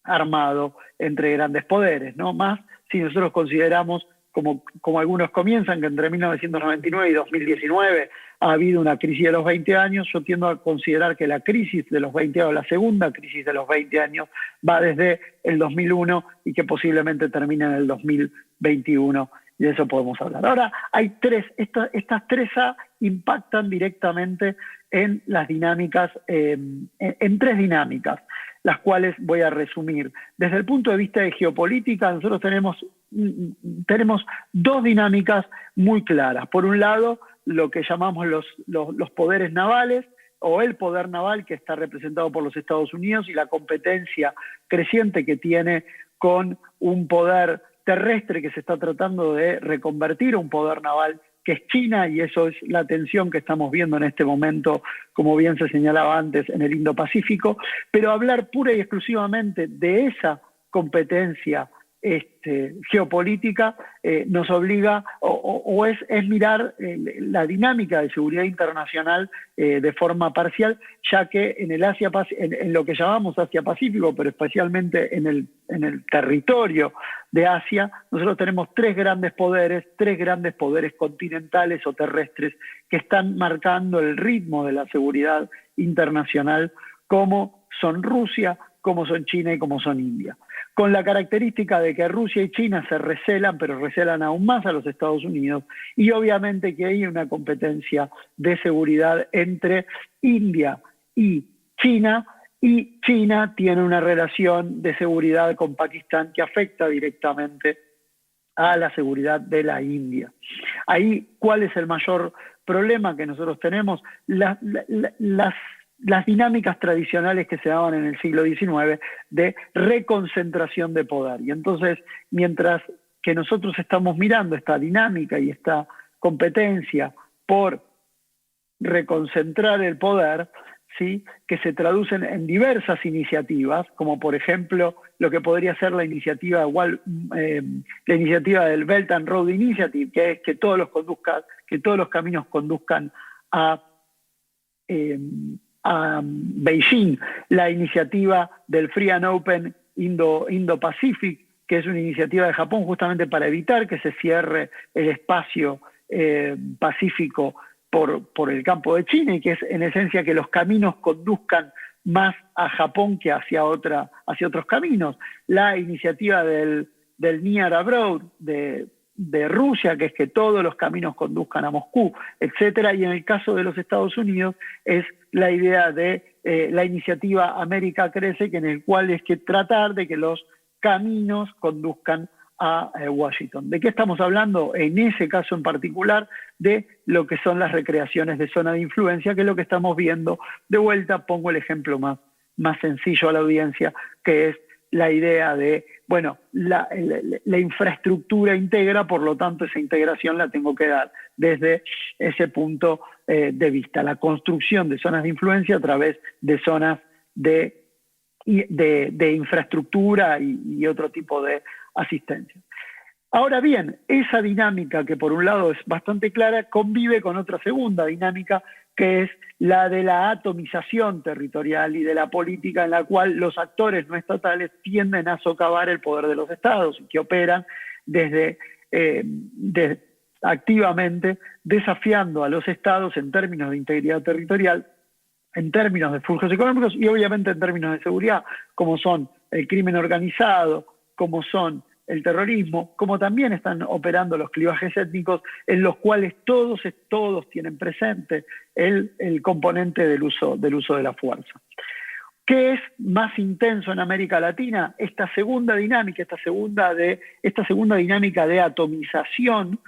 armado entre grandes poderes, ¿no? Más si nosotros consideramos, como algunos comienzan, que entre 1999 y 2019 ha habido una crisis de los 20 años, yo tiendo a considerar que la crisis de los 20 años, la segunda crisis de los 20 años, va desde el 2001 y que posiblemente termine en el 2021, y de eso podemos hablar. Ahora, hay estas 3A impactan directamente en las dinámicas, en tres dinámicas, las cuales voy a resumir. Desde el punto de vista de geopolítica, nosotros tenemos dos dinámicas muy claras. Por un lado, lo que llamamos los poderes navales, o el poder naval que está representado por los Estados Unidos y la competencia creciente que tiene con un poder terrestre que se está tratando de reconvertir a un poder naval, que es China, y eso es la tensión que estamos viendo en este momento, como bien se señalaba antes, en el Indo-Pacífico. Pero hablar pura y exclusivamente de esa competencia geopolítica nos obliga o es mirar la dinámica de seguridad internacional de forma parcial, ya que en lo que llamamos Asia-Pacífico, pero especialmente en el territorio de Asia, nosotros tenemos tres grandes poderes continentales o terrestres que están marcando el ritmo de la seguridad internacional, como son Rusia, como son China y como son India, con la característica de que Rusia y China se recelan, pero recelan aún más a los Estados Unidos, y obviamente que hay una competencia de seguridad entre India y China tiene una relación de seguridad con Pakistán que afecta directamente a la seguridad de la India. Ahí, ¿cuál es el mayor problema que nosotros tenemos? Las dinámicas tradicionales que se daban en el siglo XIX de reconcentración de poder. Y entonces, mientras que nosotros estamos mirando esta dinámica y esta competencia por reconcentrar el poder, ¿sí?, que se traducen en diversas iniciativas, como por ejemplo lo que podría ser la iniciativa del Belt and Road Initiative, que es que todos los caminos conduzcan a Beijing, la iniciativa del Free and Open Indo-Pacific, que es una iniciativa de Japón justamente para evitar que se cierre el espacio pacífico por el campo de China, y que es en esencia que los caminos conduzcan más a Japón que hacia otros caminos. La iniciativa del Near Abroad de Rusia, que es que todos los caminos conduzcan a Moscú, etcétera. Y en el caso de los Estados Unidos es la idea de la iniciativa América Crece, que en el cual es que tratar de que los caminos conduzcan a Washington. ¿De qué estamos hablando? En ese caso en particular, de lo que son las recreaciones de zona de influencia, que es lo que estamos viendo. De vuelta pongo el ejemplo más sencillo a la audiencia, que es la idea de, bueno, la infraestructura integra, por lo tanto esa integración la tengo que dar desde ese punto de vista. La construcción de zonas de influencia a través de zonas de infraestructura y otro tipo de asistencia. Ahora bien, esa dinámica, que por un lado es bastante clara, convive con otra segunda dinámica, que es la de la atomización territorial y de la política, en la cual los actores no estatales tienden a socavar el poder de los estados y que operan activamente desafiando a los estados en términos de integridad territorial, en términos de flujos económicos y obviamente en términos de seguridad, como son el crimen organizado, como son el terrorismo, como también están operando los clivajes étnicos, en los cuales todos tienen presente el componente del uso de la fuerza. ¿Qué es más intenso en América Latina? Esta segunda dinámica, esta segunda dinámica de atomización,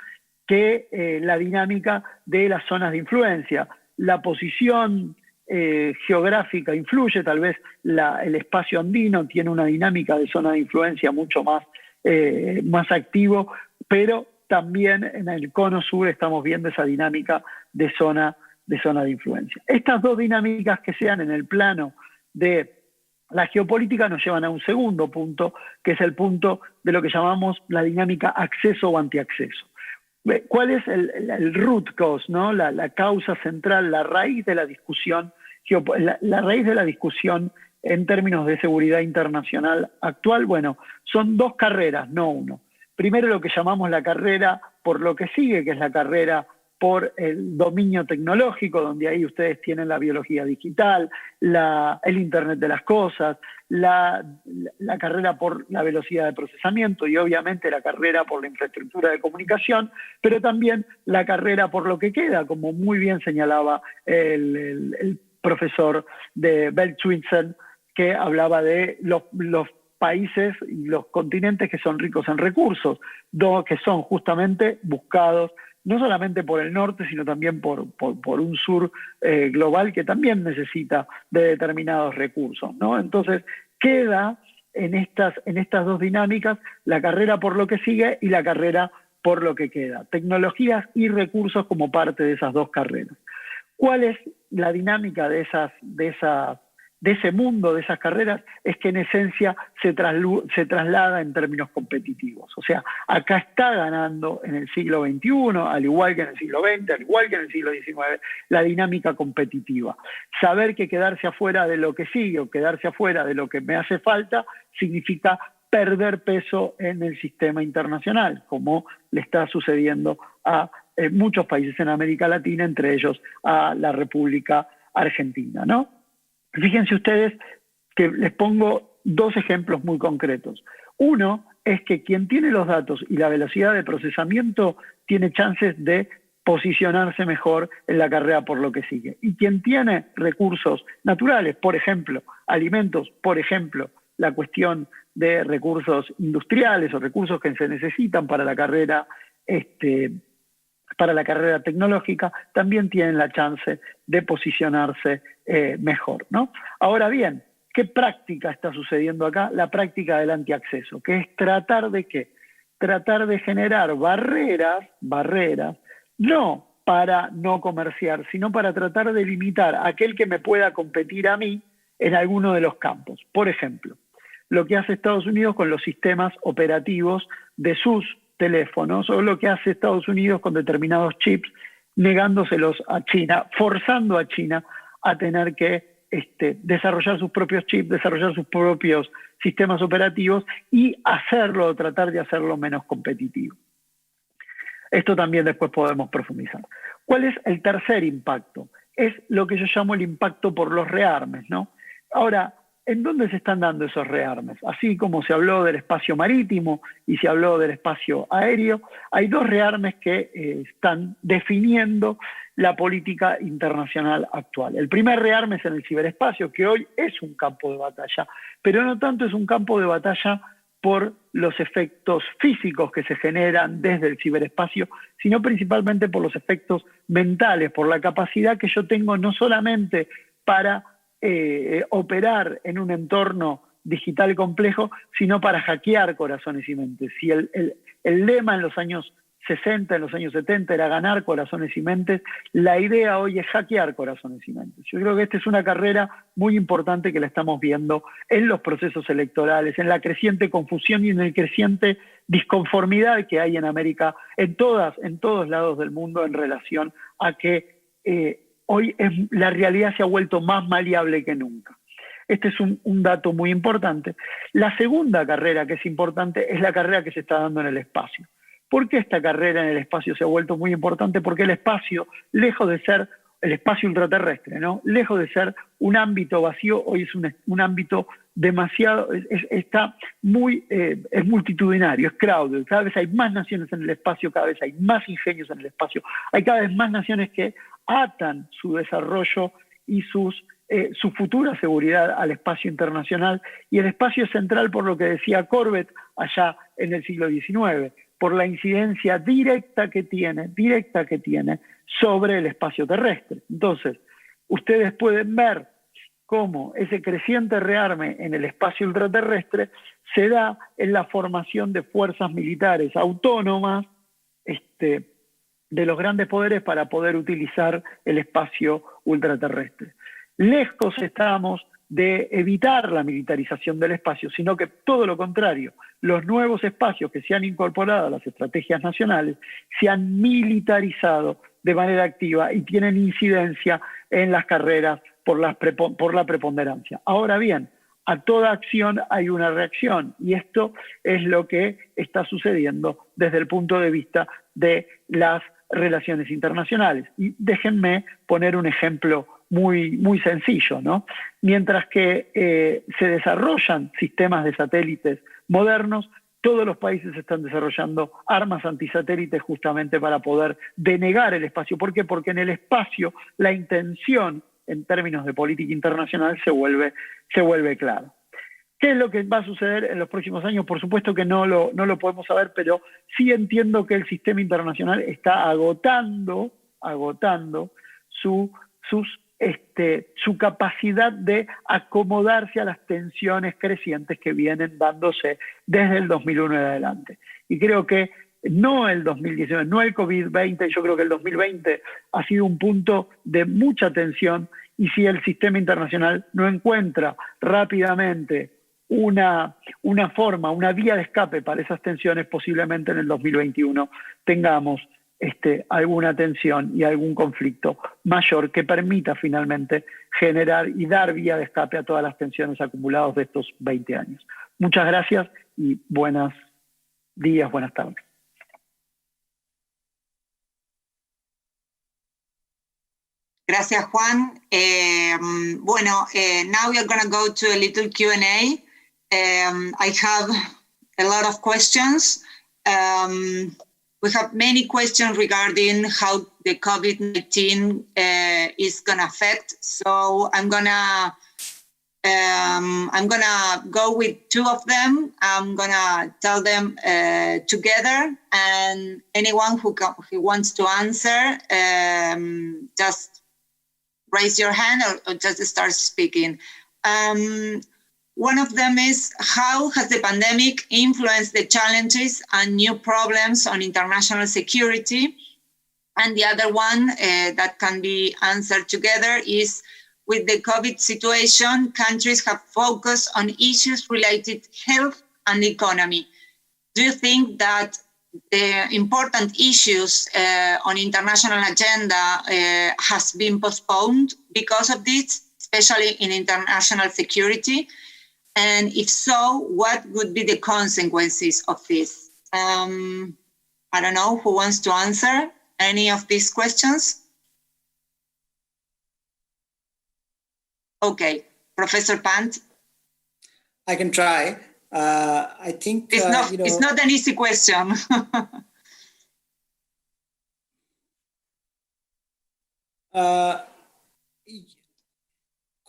que la dinámica de las zonas de influencia. La posición geográfica influye, tal vez el espacio andino tiene una dinámica de zona de influencia mucho más activo, pero también en el cono sur estamos viendo esa dinámica de zona de influencia. Estas dos dinámicas que sean en el plano de la geopolítica nos llevan a un segundo punto, que es el punto de lo que llamamos la dinámica acceso o antiacceso. ¿Cuál es el root cause, ¿no? La causa central, la raíz de la discusión, la raíz de la discusión en términos de seguridad internacional actual? Bueno, son dos carreras, no uno. Primero, lo que llamamos la carrera por lo que sigue, que es la carrera por el dominio tecnológico, donde ahí ustedes tienen la biología digital, el Internet de las cosas, la carrera por la velocidad de procesamiento y obviamente la carrera por la infraestructura de comunicación, pero también la carrera por lo que queda, como muy bien señalaba el profesor de Velthuizen, que hablaba de los países y los continentes que son ricos en recursos, que son justamente buscados no solamente por el norte, sino también por un sur global que también necesita de determinados recursos, ¿no? Entonces, queda en estas dos dinámicas la carrera por lo que sigue y la carrera por lo que queda. Tecnologías y recursos como parte de esas dos carreras. ¿Cuál es la dinámica de ese mundo, de esas carreras? Es que en esencia se traslada en términos competitivos. O sea, acá está ganando en el siglo XXI, al igual que en el siglo XX, al igual que en el siglo XIX, la dinámica competitiva. Saber que quedarse afuera de lo que sigue o quedarse afuera de lo que me hace falta significa perder peso en el sistema internacional, como le está sucediendo a muchos países en América Latina, entre ellos a la República Argentina, ¿no? Fíjense ustedes que les pongo dos ejemplos muy concretos. Uno es que quien tiene los datos y la velocidad de procesamiento tiene chances de posicionarse mejor en la carrera por lo que sigue. Y quien tiene recursos naturales, por ejemplo, alimentos, por ejemplo, la cuestión de recursos industriales o recursos que se necesitan para la carrera tecnológica, también tienen la chance de posicionarse mejor, ¿no? Ahora bien, ¿qué práctica está sucediendo acá? La práctica del antiacceso, que es tratar de ¿qué? Tratar de generar barreras, no para no comerciar, sino para tratar de limitar a aquel que me pueda competir a mí en alguno de los campos. Por ejemplo, lo que hace Estados Unidos con los sistemas operativos de sus teléfonos, o lo que hace Estados Unidos con determinados chips, negándoselos a China, forzando a China a tener que desarrollar sus propios chips, desarrollar sus propios sistemas operativos y tratar de hacerlo menos competitivo. Esto también después podemos profundizar. ¿Cuál es el tercer impacto? Es lo que yo llamo el impacto por los rearmes, ¿no? Ahora, ¿en dónde se están dando esos rearmes? Así como se habló del espacio marítimo y se habló del espacio aéreo, hay dos rearmes que están definiendo la política internacional actual. El primer rearme es en el ciberespacio, que hoy es un campo de batalla, pero no tanto es un campo de batalla por los efectos físicos que se generan desde el ciberespacio, sino principalmente por los efectos mentales, por la capacidad que yo tengo no solamente para operar en un entorno digital complejo, sino para hackear corazones y mentes. Si el lema en los años 60, en los años 70 era ganar corazones y mentes, la idea hoy es hackear corazones y mentes. Yo creo que esta es una carrera muy importante que la estamos viendo en los procesos electorales, en la creciente confusión y en la creciente disconformidad que hay en América, en todos lados del mundo, en relación a que hoy la realidad se ha vuelto más maleable que nunca. Este es un dato muy importante. La segunda carrera que es importante es la carrera que se está dando en el espacio. ¿Por qué esta carrera en el espacio se ha vuelto muy importante? Porque el espacio, lejos de ser el espacio ultraterrestre, ¿no? Lejos de ser un ámbito vacío, hoy es un ámbito demasiado, es multitudinario, es crowded. Cada vez hay más naciones en el espacio, cada vez hay más ingenios en el espacio, hay cada vez más naciones que atan su desarrollo y su futura seguridad al espacio internacional, y el espacio es central por lo que decía Corbett allá en el siglo XIX, por la incidencia directa que tiene sobre el espacio terrestre. Entonces, ustedes pueden ver cómo ese creciente rearme en el espacio ultraterrestre se da en la formación de fuerzas militares autónomas de los grandes poderes para poder utilizar el espacio ultraterrestre. Lejos estamos de evitar la militarización del espacio, sino que todo lo contrario, los nuevos espacios que se han incorporado a las estrategias nacionales se han militarizado de manera activa y tienen incidencia en las carreras por la preponderancia. Ahora bien, a toda acción hay una reacción, y esto es lo que está sucediendo desde el punto de vista de las relaciones internacionales. Y déjenme poner un ejemplo muy sencillo, ¿no? Mientras que se desarrollan sistemas de satélites modernos, todos los países están desarrollando armas antisatélites justamente para poder denegar el espacio. ¿Por qué? Porque en el espacio la intención en términos de política internacional se vuelve clara. ¿Qué es lo que va a suceder en los próximos años? Por supuesto que no lo podemos saber, pero sí entiendo que el sistema internacional está agotando su capacidad de acomodarse a las tensiones crecientes que vienen dándose desde el 2001 en adelante. Y creo que no el 2019, no el COVID-20, yo creo que el 2020 ha sido un punto de mucha tensión, y si el sistema internacional no encuentra rápidamente una forma, una vía de escape para esas tensiones, posiblemente en el 2021 tengamos alguna tensión y algún conflicto mayor que permita finalmente generar y dar vía de escape a todas las tensiones acumuladas de estos 20 años. Muchas gracias y buenos días, buenas tardes. Gracias, Juan. Now we are going to go to a little Q&A. I have a lot of questions. We have many questions regarding how the COVID-19 is going to affect. So I'm gonna go with two of them. I'm gonna tell them together, and anyone who wants to answer, just raise your hand or just start speaking. One of them is, how has the pandemic influenced the challenges and new problems on international security? And the other one that can be answered together is, with the COVID situation, countries have focused on issues related to health and economy. Do you think that the important issues on international agenda has been postponed because of this, especially in international security? And if so, what would be the consequences of this? I don't know who wants to answer. any of these questions? Okay, Professor Pant. I can try. I think it's not an easy question.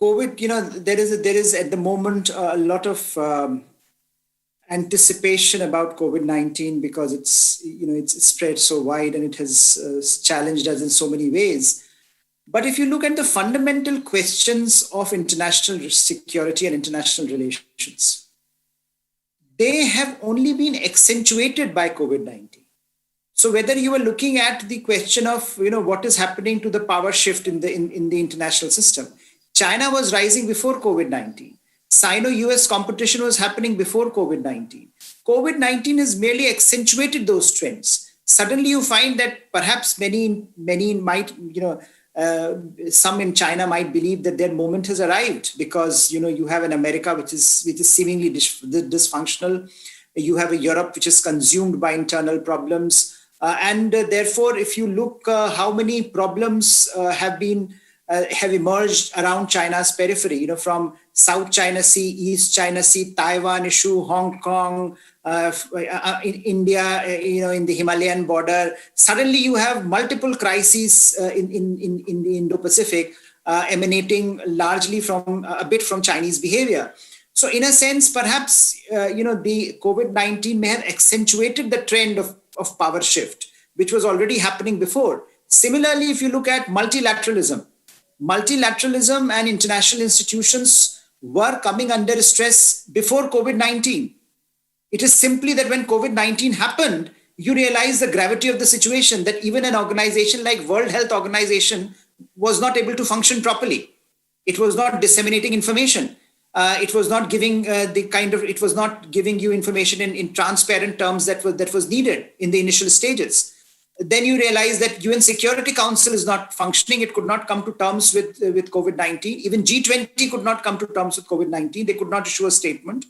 COVID, there is at the moment a lot of anticipation about COVID-19 because it's spread so wide and it has challenged us in so many ways. But if you look at the fundamental questions of international security and international relations, they have only been accentuated by COVID-19. So whether you are looking at the question of what is happening to the power shift in the international system, China was rising before COVID-19. Sino-US competition was happening before COVID-19. COVID-19 has merely accentuated those trends. Suddenly you find that perhaps many might, some in China might believe that their moment has arrived because, you have an America which is seemingly dysfunctional. You have a Europe which is consumed by internal problems. And therefore, if you look how many problems have emerged around China's periphery, from South China Sea, East China Sea, Taiwan issue, Hong Kong, India, in the Himalayan border. Suddenly you have multiple crises in the Indo-Pacific emanating largely from a bit from Chinese behavior. So in a sense, perhaps, the COVID-19 may have accentuated the trend of power shift, which was already happening before. Similarly, if you look at multilateralism and international institutions were coming under stress before COVID-19. It is simply that when COVID-19 happened, you realize the gravity of the situation, that even an organization like World Health Organization was not able to function properly. It was not disseminating information. It was not giving it was not giving you information in transparent terms that was needed in the initial stages. Then you realize that UN Security Council is not functioning. It could not come to terms with COVID-19. Even G20 could not come to terms with COVID-19. They could not issue a statement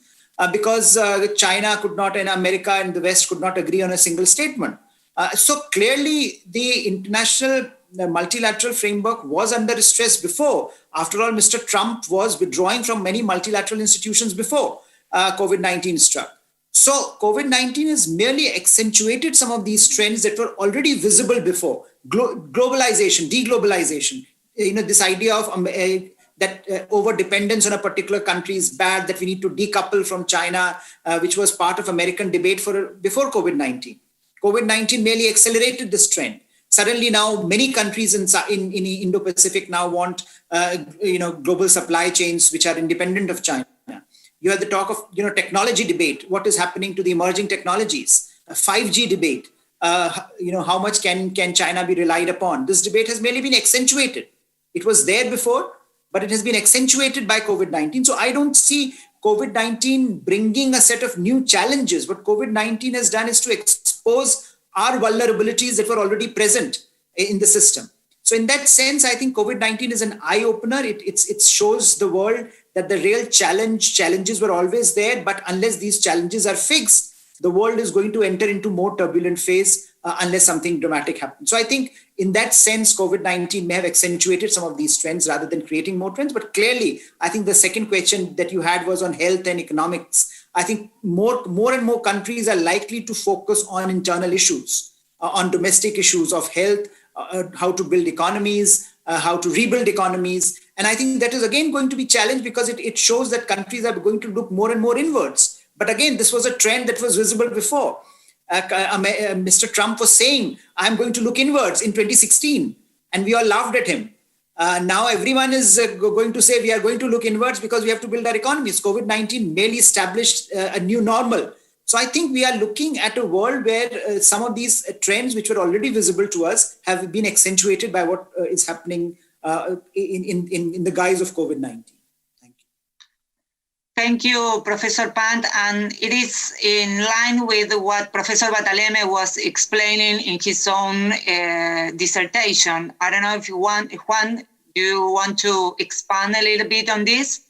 because China could not, and America and the West could not agree on a single statement. So clearly the international multilateral framework was under stress before. After all, Mr. Trump was withdrawing from many multilateral institutions before COVID-19 struck. So COVID-19 has merely accentuated some of these trends that were already visible before. Globalization, deglobalization, this idea of that over-dependence on a particular country is bad, that we need to decouple from China, which was part of American debate before COVID-19. COVID-19 merely accelerated this trend. Suddenly now many countries in Indo-Pacific now want global supply chains which are independent of China. You have the talk of technology debate. What is happening to the emerging technologies? 5G debate. How much can China be relied upon? This debate has merely been accentuated. It was there before, but it has been accentuated by COVID-19. So I don't see COVID-19 bringing a set of new challenges. What COVID-19 has done is to expose our vulnerabilities that were already present in the system. So in that sense, I think COVID-19 is an eye-opener. It shows the world that the real challenges were always there, but unless these challenges are fixed, the world is going to enter into more turbulent phase unless something dramatic happens. So I think in that sense, COVID-19 may have accentuated some of these trends rather than creating more trends. But clearly, I think the second question that you had was on health and economics. I think more and more countries are likely to focus on internal issues, on domestic issues of health, how to build economies, how to rebuild economies. And I think that is again going to be challenged because it shows that countries are going to look more and more inwards. But again, this was a trend that was visible before. Mr. Trump was saying, I'm going to look inwards in 2016, and we all laughed at him. Now everyone is going to say we are going to look inwards because we have to build our economies. COVID-19 merely established a new normal. So I think we are looking at a world where some of these trends, which were already visible to us, have been accentuated by what is happening in the guise of COVID-19. Thank you. Thank you, Professor Pant. And it is in line with what Professor Battaleme was explaining in his own dissertation. I don't know if you want, Juan, do you want to expand a little bit on this?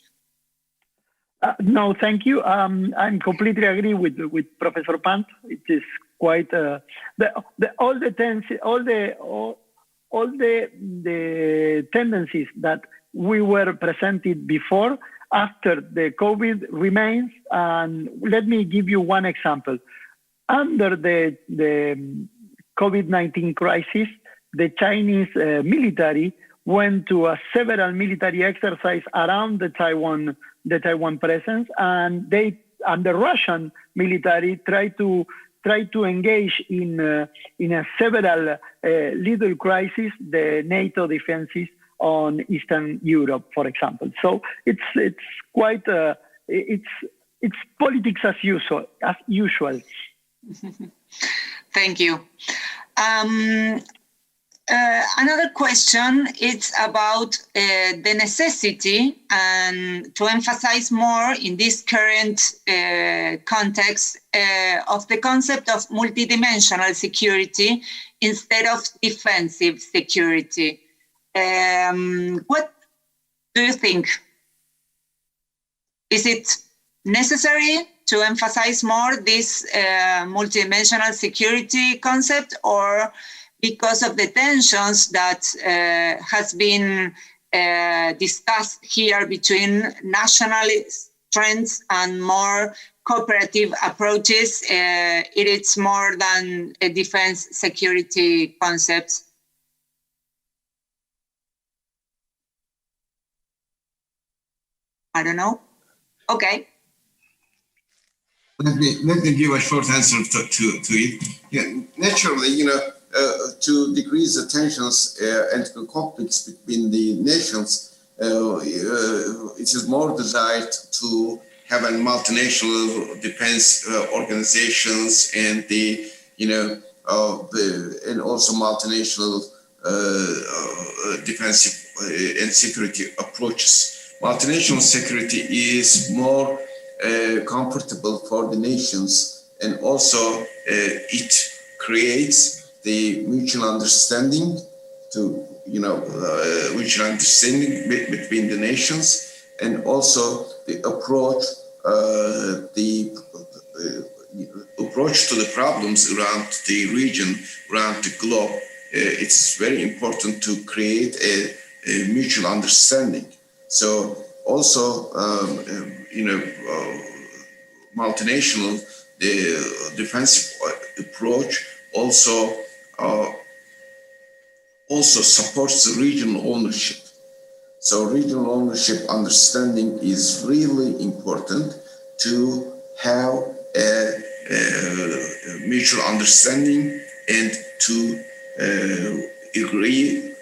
No, thank you. I completely agree with Professor Pant. It is quite all the tendencies that we were presented before after the COVID remains. And let me give you one example. Under the COVID-19 crisis, the Chinese military went to several military exercises around the Taiwan presence, and the Russian military tried to engage in several little crises, the NATO defenses on Eastern Europe, for example. So it's quite it's politics as usual. Thank you. Another question is about the necessity and to emphasize more in this current context of the concept of multidimensional security instead of defensive security. What do you think? Is it necessary to emphasize more this multidimensional security concept, or because of the tensions that has been discussed here between nationalist trends and more cooperative approaches, it is more than a defense security concept? I don't know. Okay. Let me give a short answer to it. Yeah, naturally, to decrease the tensions and the conflicts between the nations, it is more desired to have a multinational defense organizations and and also multinational defensive and security approaches. Multinational security is more comfortable for the nations, and also it creates the mutual understanding mutual understanding between the nations, and also the approach to the problems around the region, around the globe. It's very important to create a mutual understanding. So also, multinational, the defensive approach also supports the regional ownership. So regional ownership understanding is really important to have a mutual understanding and to agree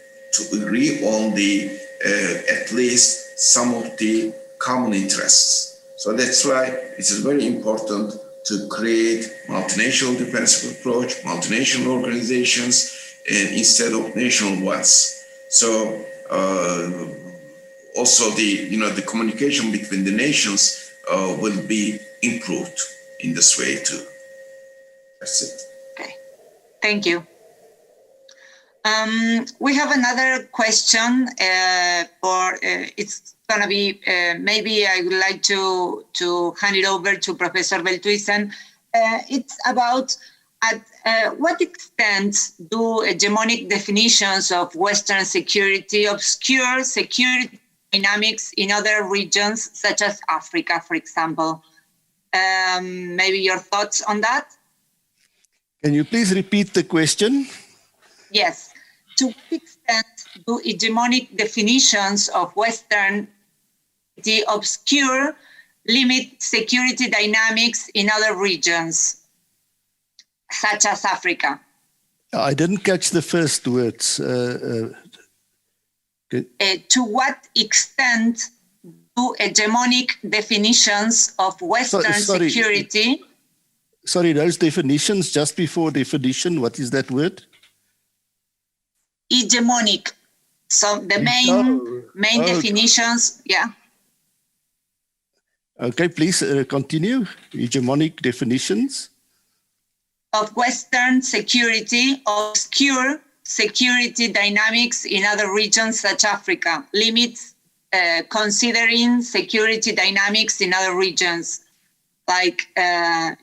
on the at least some of the common interests. So that's why it is very important to create multinational defensive approach, multinational organizations, instead of national ones. So also the communication between the nations will be improved in this way too. That's it. Okay, thank you. We have another question it's gonna be, maybe I would like to hand it over to Professor Velthuizen. It's about at what extent do hegemonic definitions of Western security obscure security dynamics in other regions, such as Africa, for example? Maybe your thoughts on that? Can you please repeat the question? Yes. To what extent do hegemonic definitions of Western security obscure, limit security dynamics in other regions, such as Africa? I didn't catch the first words. To what extent do hegemonic definitions of Western security... Sorry, those definitions, just before definition, what is that word? Hegemonic. So the main definitions, yeah. Okay, please continue. Hegemonic definitions of Western security obscure security dynamics in other regions such as Africa, limits considering security dynamics in other regions like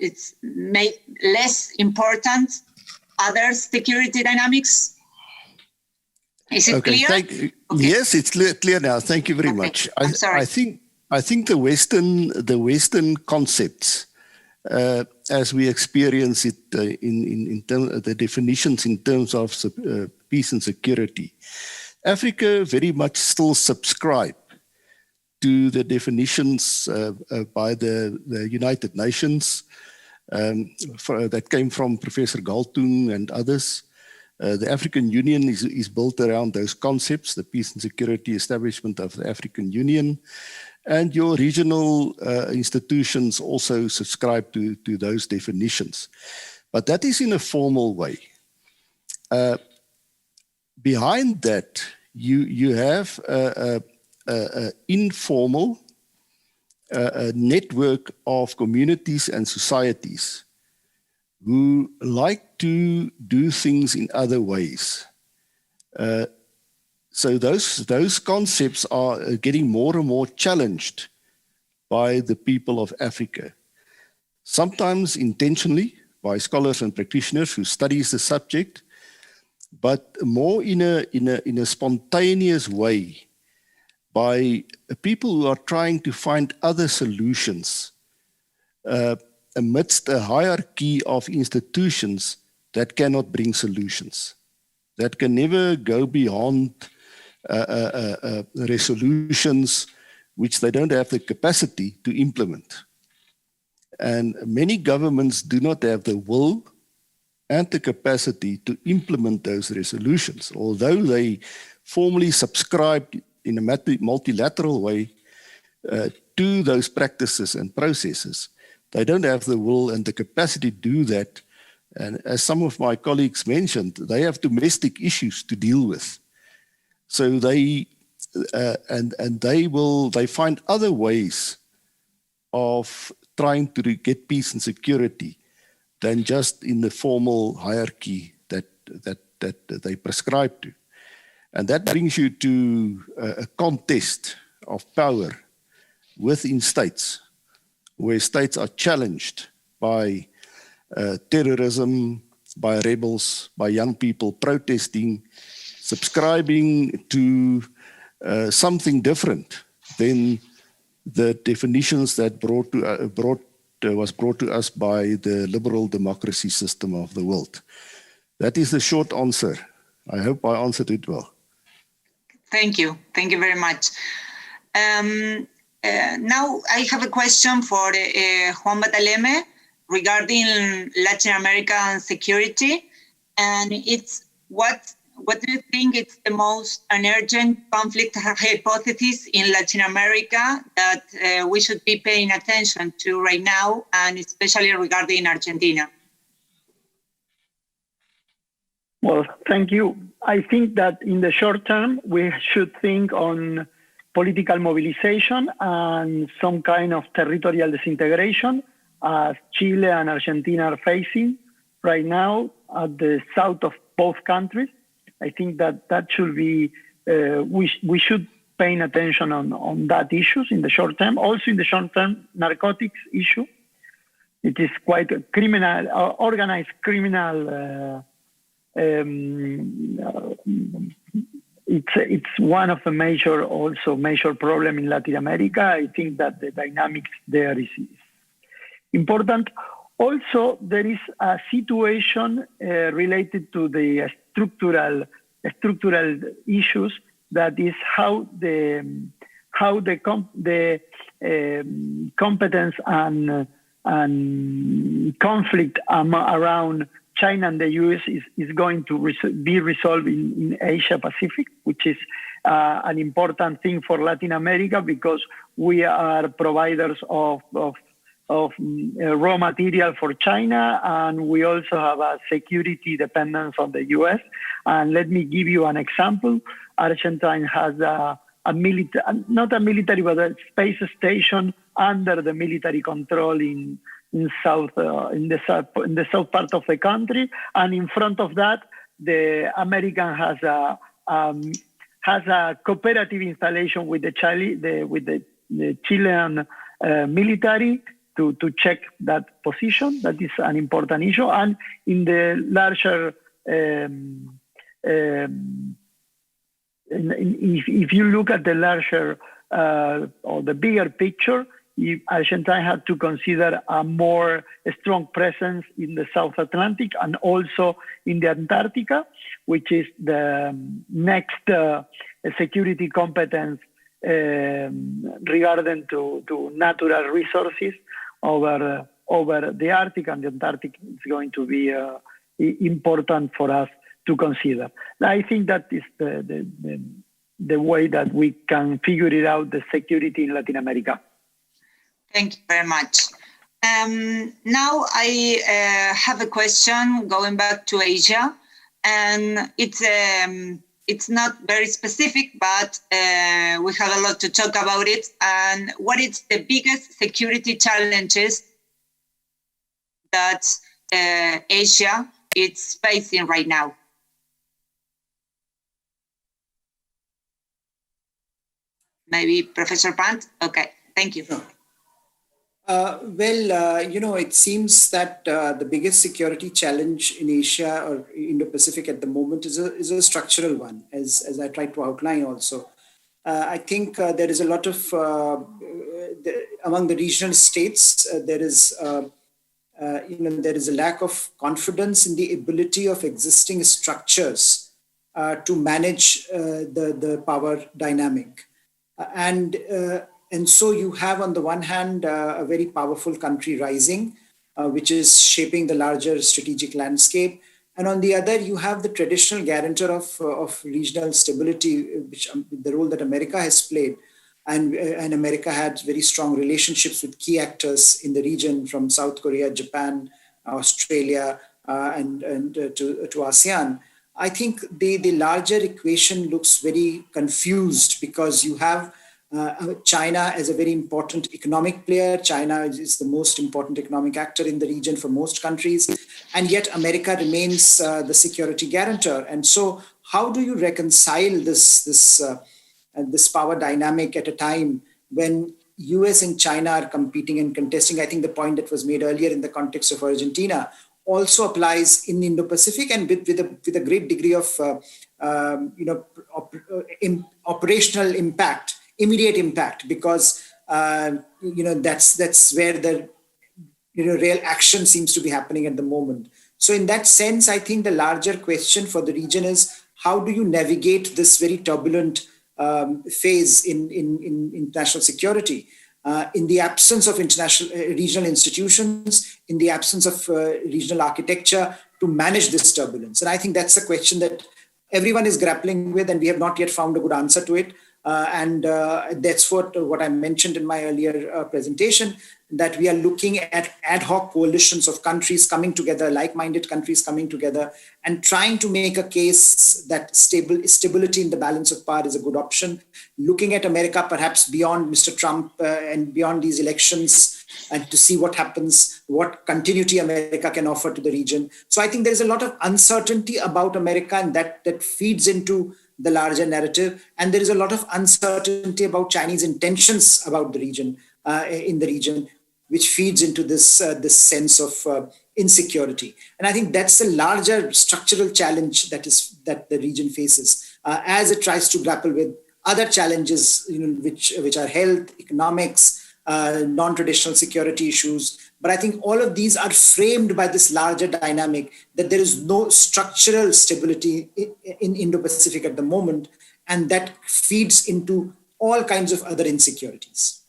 it's made less important other security dynamics? Is it clear? Okay. Yes, it's clear now. Thank you very much. I'm sorry. I think the Western concepts, as we experience it in terms of the definitions in terms of peace and security, Africa very much still subscribe to the definitions by the United Nations that came from Professor Galtung and others. The African Union is built around those concepts, the peace and security establishment of the African Union. And your regional institutions also subscribe to those definitions. But that is in a formal way. Behind that, you have an informal network of communities and societies who like to do things in other ways. So those concepts are getting more and more challenged by the people of Africa, sometimes intentionally by scholars and practitioners who studies the subject, but more in a spontaneous way by people who are trying to find other solutions amidst a hierarchy of institutions that cannot bring solutions, that can never go beyond resolutions which they don't have the capacity to implement. And many governments do not have the will and the capacity to implement those resolutions, although they formally subscribe in a multilateral way to those practices and processes. They don't have the will and the capacity to do that. And as some of my colleagues mentioned, they have domestic issues to deal with. So they find other ways of trying to get peace and security than just in the formal hierarchy that they prescribe to. And that brings you to a contest of power within states, where states are challenged by terrorism, by rebels, by young people protesting, subscribing to something different than the definitions that was brought to us by the liberal democracy system of the world. That is the short answer. I hope I answered it well. Thank you. Thank you very much. Now I have a question for Juan Battaleme regarding Latin American security, and it's what do you think is the most urgent conflict hypothesis in Latin America that we should be paying attention to right now, and especially regarding Argentina? Well, thank you. I think that in the short term, we should think on political mobilization and some kind of territorial disintegration, as Chile and Argentina are facing right now at the south of both countries. I think that should be, we should pay attention on that issues in the short term. Also in the short term, narcotics issue. It is quite a criminal, organized criminal. It's one of the major problem in Latin America. I think that the dynamics there is important. Also, there is a situation related to the structural issues, that is how the competence and conflict around China and the US is going to be resolved in Asia Pacific, which is an important thing for Latin America, because we are providers of raw material for China, and we also have a security dependence on the US. And let me give you an example. Argentina has not a military, but a space station under the military control in the south part of the country, and in front of that, the American has a cooperative installation with the Chilean military to check that position. That is an important issue. And in the larger, if you look at the larger or the bigger picture, Argentina had to consider a more strong presence in the South Atlantic and also in the Antarctica, which is the next security competence regarding to natural resources over the Arctic, and the Antarctic is going to be important for us to consider. I think that is the way that we can figure it out, the security in Latin America. Thank you very much. Now I have a question going back to Asia, and it's not very specific, but we have a lot to talk about it. And what is the biggest security challenges that Asia is facing right now? Maybe Professor Pant? Okay, thank you. It seems that the biggest security challenge in Asia or Indo-Pacific at the moment is a structural one, as I tried to outline also. I think there is a lot of, among the regional states, there is a lack of confidence in the ability of existing structures to manage the power dynamic. And so you have, on the one hand, a very powerful country rising, which is shaping the larger strategic landscape. And on the other, you have the traditional guarantor of regional stability, which the role that America has played. And America had very strong relationships with key actors in the region, from South Korea, Japan, Australia, and to ASEAN. I think the larger equation looks very confused because you have China as a very important economic player. China is the most important economic actor in the region for most countries, and yet America remains the security guarantor. And so, how do you reconcile this power dynamic at a time when US and China are competing and contesting? I think the point that was made earlier in the context of Argentina also applies in Indo-Pacific, and with a great degree of operational impact. Immediate impact, because that's where the real action seems to be happening at the moment. So in that sense, I think the larger question for the region is, how do you navigate this very turbulent phase in international security in the absence of regional institutions, in the absence of regional architecture to manage this turbulence? And I think that's a question that everyone is grappling with, and we have not yet found a good answer to it. That's what I mentioned in my earlier presentation, that we are looking at ad hoc coalitions of countries coming together, like-minded countries coming together, and trying to make a case that stability in the balance of power is a good option. Looking at America perhaps beyond Mr. Trump and beyond these elections, and to see what happens, what continuity America can offer to the region. So I think there's a lot of uncertainty about America, and that feeds into the larger narrative. And there is a lot of uncertainty about Chinese intentions about the region, in the region, which feeds into this sense of insecurity. And I think that's a larger structural challenge that the region faces as it tries to grapple with other challenges, which are health, economics, non-traditional security issues. But I think all of these are framed by this larger dynamic that there is no structural stability in Indo-Pacific at the moment, and that feeds into all kinds of other insecurities.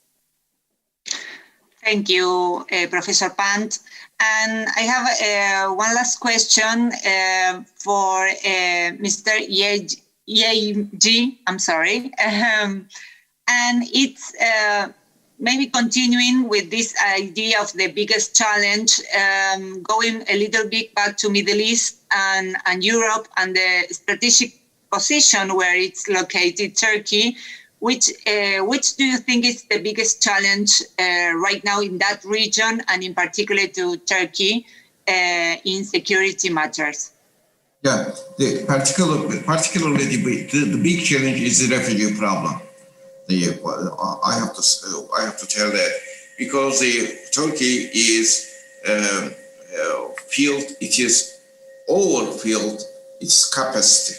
Thank you, Professor Pant. And I have one last question for Mr. Yaycı. I'm sorry. And it's maybe continuing with this idea of the biggest challenge, going a little bit back to Middle East and Europe and the strategic position where it's located, Turkey. Which do you think is the biggest challenge right now in that region, and in particular to Turkey, in security matters? Yeah, particularly the big challenge is the refugee problem. I have to tell that, because Turkey is overfilled its capacity.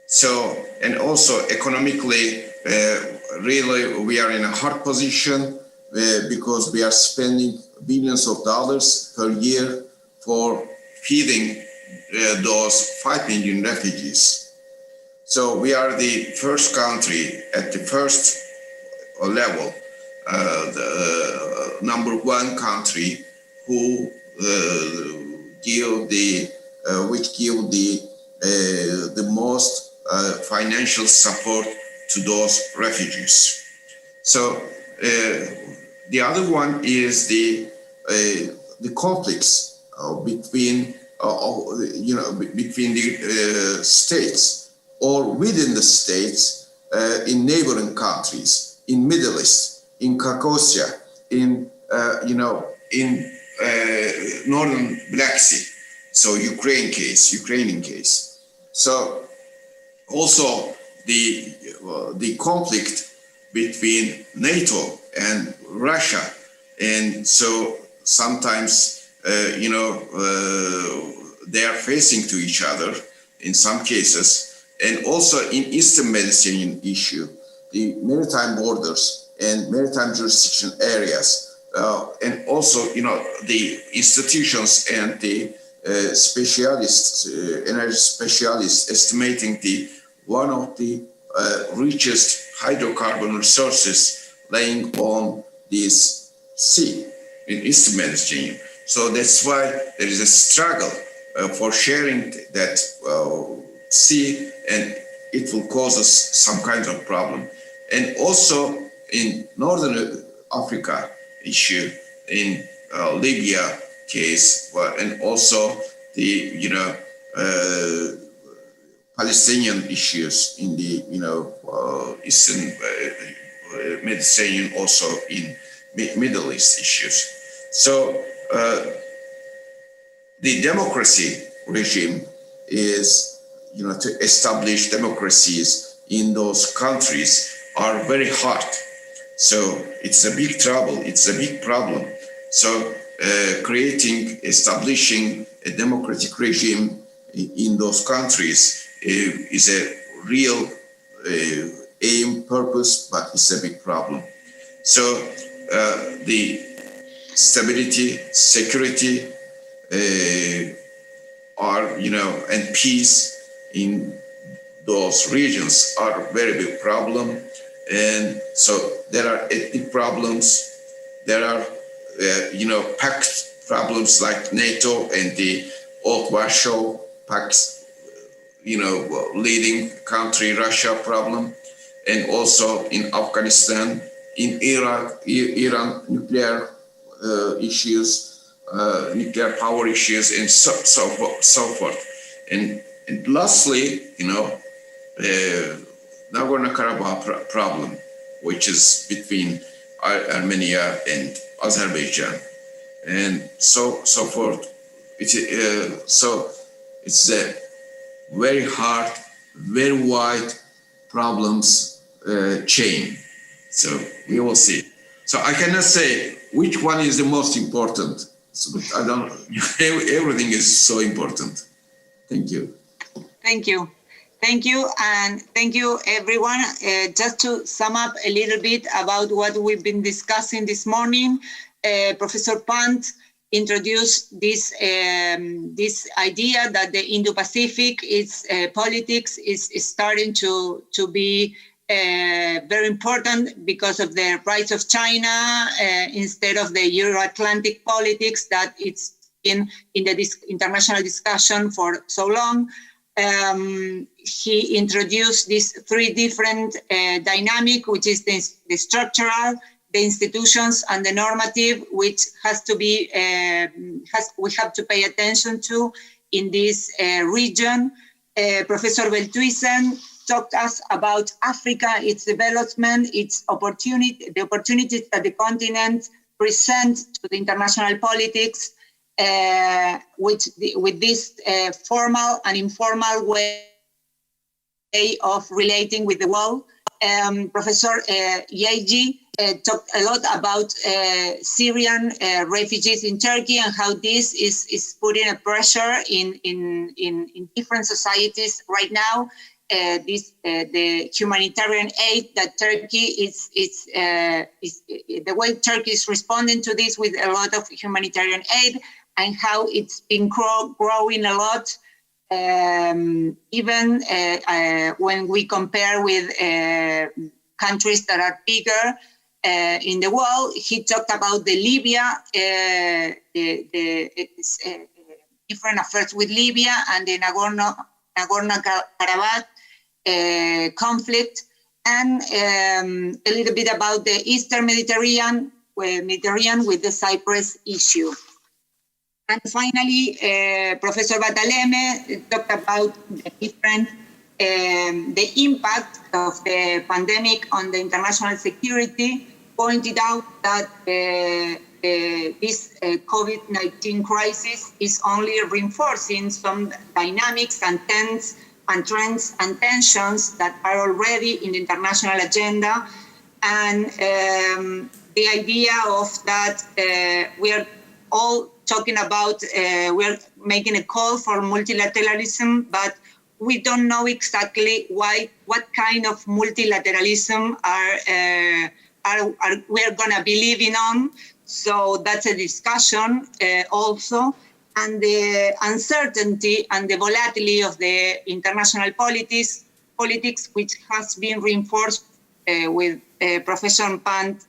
So, and also economically, really we are in a hard position because we are spending billions of dollars per year for feeding those 5 million refugees. So we are the first country at the first level, the number one country who give the most financial support to those refugees. So the other one is the conflicts between the states or within the states in neighboring countries, in Middle East, in Caucasus, in northern Black Sea. So Ukrainian case. So also the conflict between NATO and Russia, and so sometimes they are facing to each other in some cases, and also in Eastern Mediterranean issue, the maritime borders and maritime jurisdiction areas, and also the institutions and the specialists, energy specialists, estimating one of the richest hydrocarbon resources laying on this sea in Eastern Mediterranean. So that's why there is a struggle for sharing that sea, and it will cause us some kind of problem. And also in Northern Africa issue, in Libya case, and also the Palestinian issues in the Eastern Mediterranean, also in Middle East issues. So the democracy regime is, to establish democracies in those countries are very hard. So it's a big trouble, it's a big problem. So establishing a democratic regime in those countries is a real aim, purpose, but it's a big problem. So the stability, security and peace in those regions are a very big problem. And so there are ethnic problems, there are pact problems like NATO and the old Warsaw Pact, leading country Russia problem, and also in Afghanistan, in Iraq, Iran nuclear issues, nuclear power issues, and so forth. And lastly, Nagorno-Karabakh problem, which is between Armenia and Azerbaijan, and so forth. So it's a very hard, very wide problems chain. So we will see. So I cannot say which one is the most important. So I don't. Everything is so important. Thank you. Thank you. Thank you, and thank you, everyone. Just to sum up a little bit about what we've been discussing this morning, Professor Pant introduced this idea that the Indo-Pacific politics is starting to be very important because of the rise of China instead of the Euro-Atlantic politics that it's in the international discussion for so long. He introduced these three different dynamic, which is the structural, the institutions, and the normative, which has to be we have to pay attention to in this region. Professor Velthuizen talked us about Africa, its development, its opportunity, the opportunities that the continent presents to the international politics, with this formal and informal way of relating with the world. Professor Yaycı talked a lot about Syrian refugees in Turkey and how this is putting a pressure in different societies right now. The humanitarian aid that Turkey is the way Turkey is responding to this with a lot of humanitarian aid, and how it's been growing a lot, even when we compare with countries that are bigger in the world. He talked about the Libya, different affairs with Libya and the Nagorno-Karabakh conflict, and a little bit about the Eastern Mediterranean with the Cyprus issue. And finally, Professor Battaleme talked about the impact of the pandemic on the international security, pointed out that this COVID-19 crisis is only reinforcing some dynamics and trends and tensions that are already in the international agenda. And the idea of that we are all talking about, we're making a call for multilateralism, but we don't know exactly what kind of multilateralism we're gonna be living on. So that's a discussion also. And the uncertainty and the volatility of the international politics, which has been reinforced with Professor Pant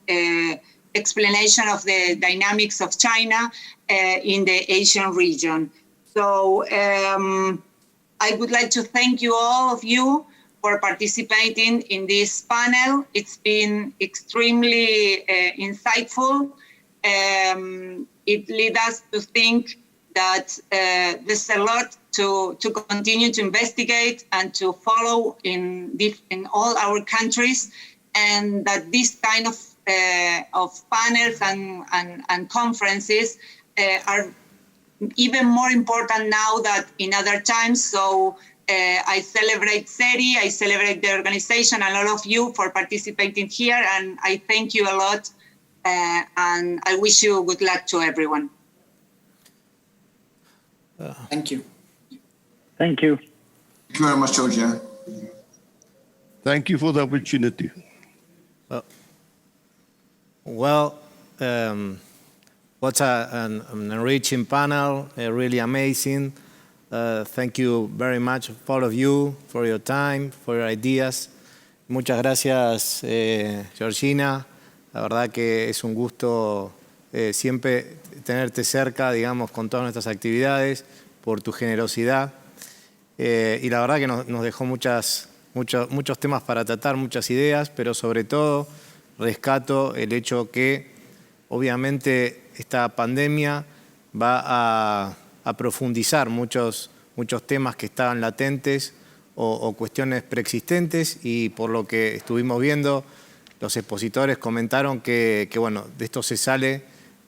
explanation of the dynamics of China in the Asian region. So I would like to thank you, all of you, for participating in this panel. It's been extremely insightful. It led us to think that there's a lot to continue to investigate and to follow in all our countries, and that this kind of panels and conferences are even more important now than in other times. So I celebrate CEERI, I celebrate the organization and all of you for participating here, and I thank you a lot, and I wish you good luck to everyone. Thank you. Thank you. Thank you very much, Georgia. Thank you for the opportunity. Well, what an enriching panel, really amazing. Thank you very much, all of you, for your time, for your ideas. Muchas gracias, Georgina. La verdad que es un gusto siempre tenerte cerca, digamos, con todas nuestras actividades, por tu generosidad. Y la verdad que nos dejó muchos temas para tratar, muchas ideas, pero sobre todo rescato el hecho que obviamente esta pandemia va a profundizar muchos temas que estaban latentes o cuestiones preexistentes, y por lo que estuvimos viendo, los expositores comentaron que bueno, de esto se sale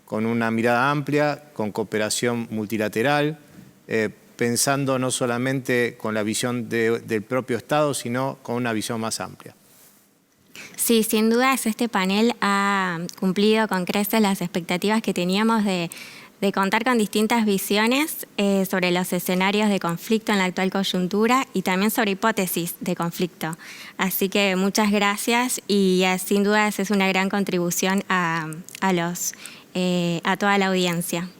con una mirada amplia, con cooperación multilateral, pensando no solamente con la visión del propio Estado, sino con una visión más amplia. Sí, sin dudas este panel ha cumplido con creces las expectativas que teníamos de contar con distintas visiones sobre los escenarios de conflicto en la actual coyuntura y también sobre hipótesis de conflicto. Así que muchas gracias, y sin dudas es una gran contribución a toda la audiencia.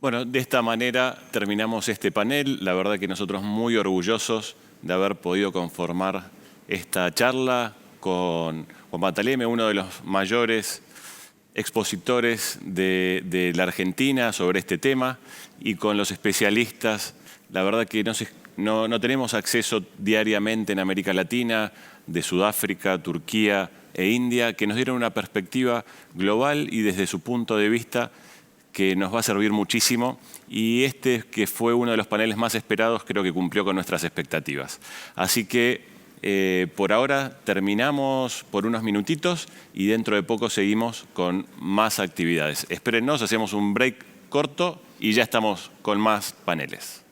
Bueno, de esta manera terminamos este panel. La verdad que nosotros muy orgullosos de haber podido conformar esta charla con Juan Battaleme, uno de los mayores expositores de la Argentina sobre este tema, y con los especialistas. La verdad que no tenemos acceso diariamente en América Latina, de Sudáfrica, Turquía e India, que nos dieron una perspectiva global y desde su punto de vista que nos va a servir muchísimo, y este, que fue uno de los paneles más esperados, creo que cumplió con nuestras expectativas. Así que por ahora terminamos por unos minutitos y dentro de poco seguimos con más actividades. Espérennos, hacemos un break corto y ya estamos con más paneles.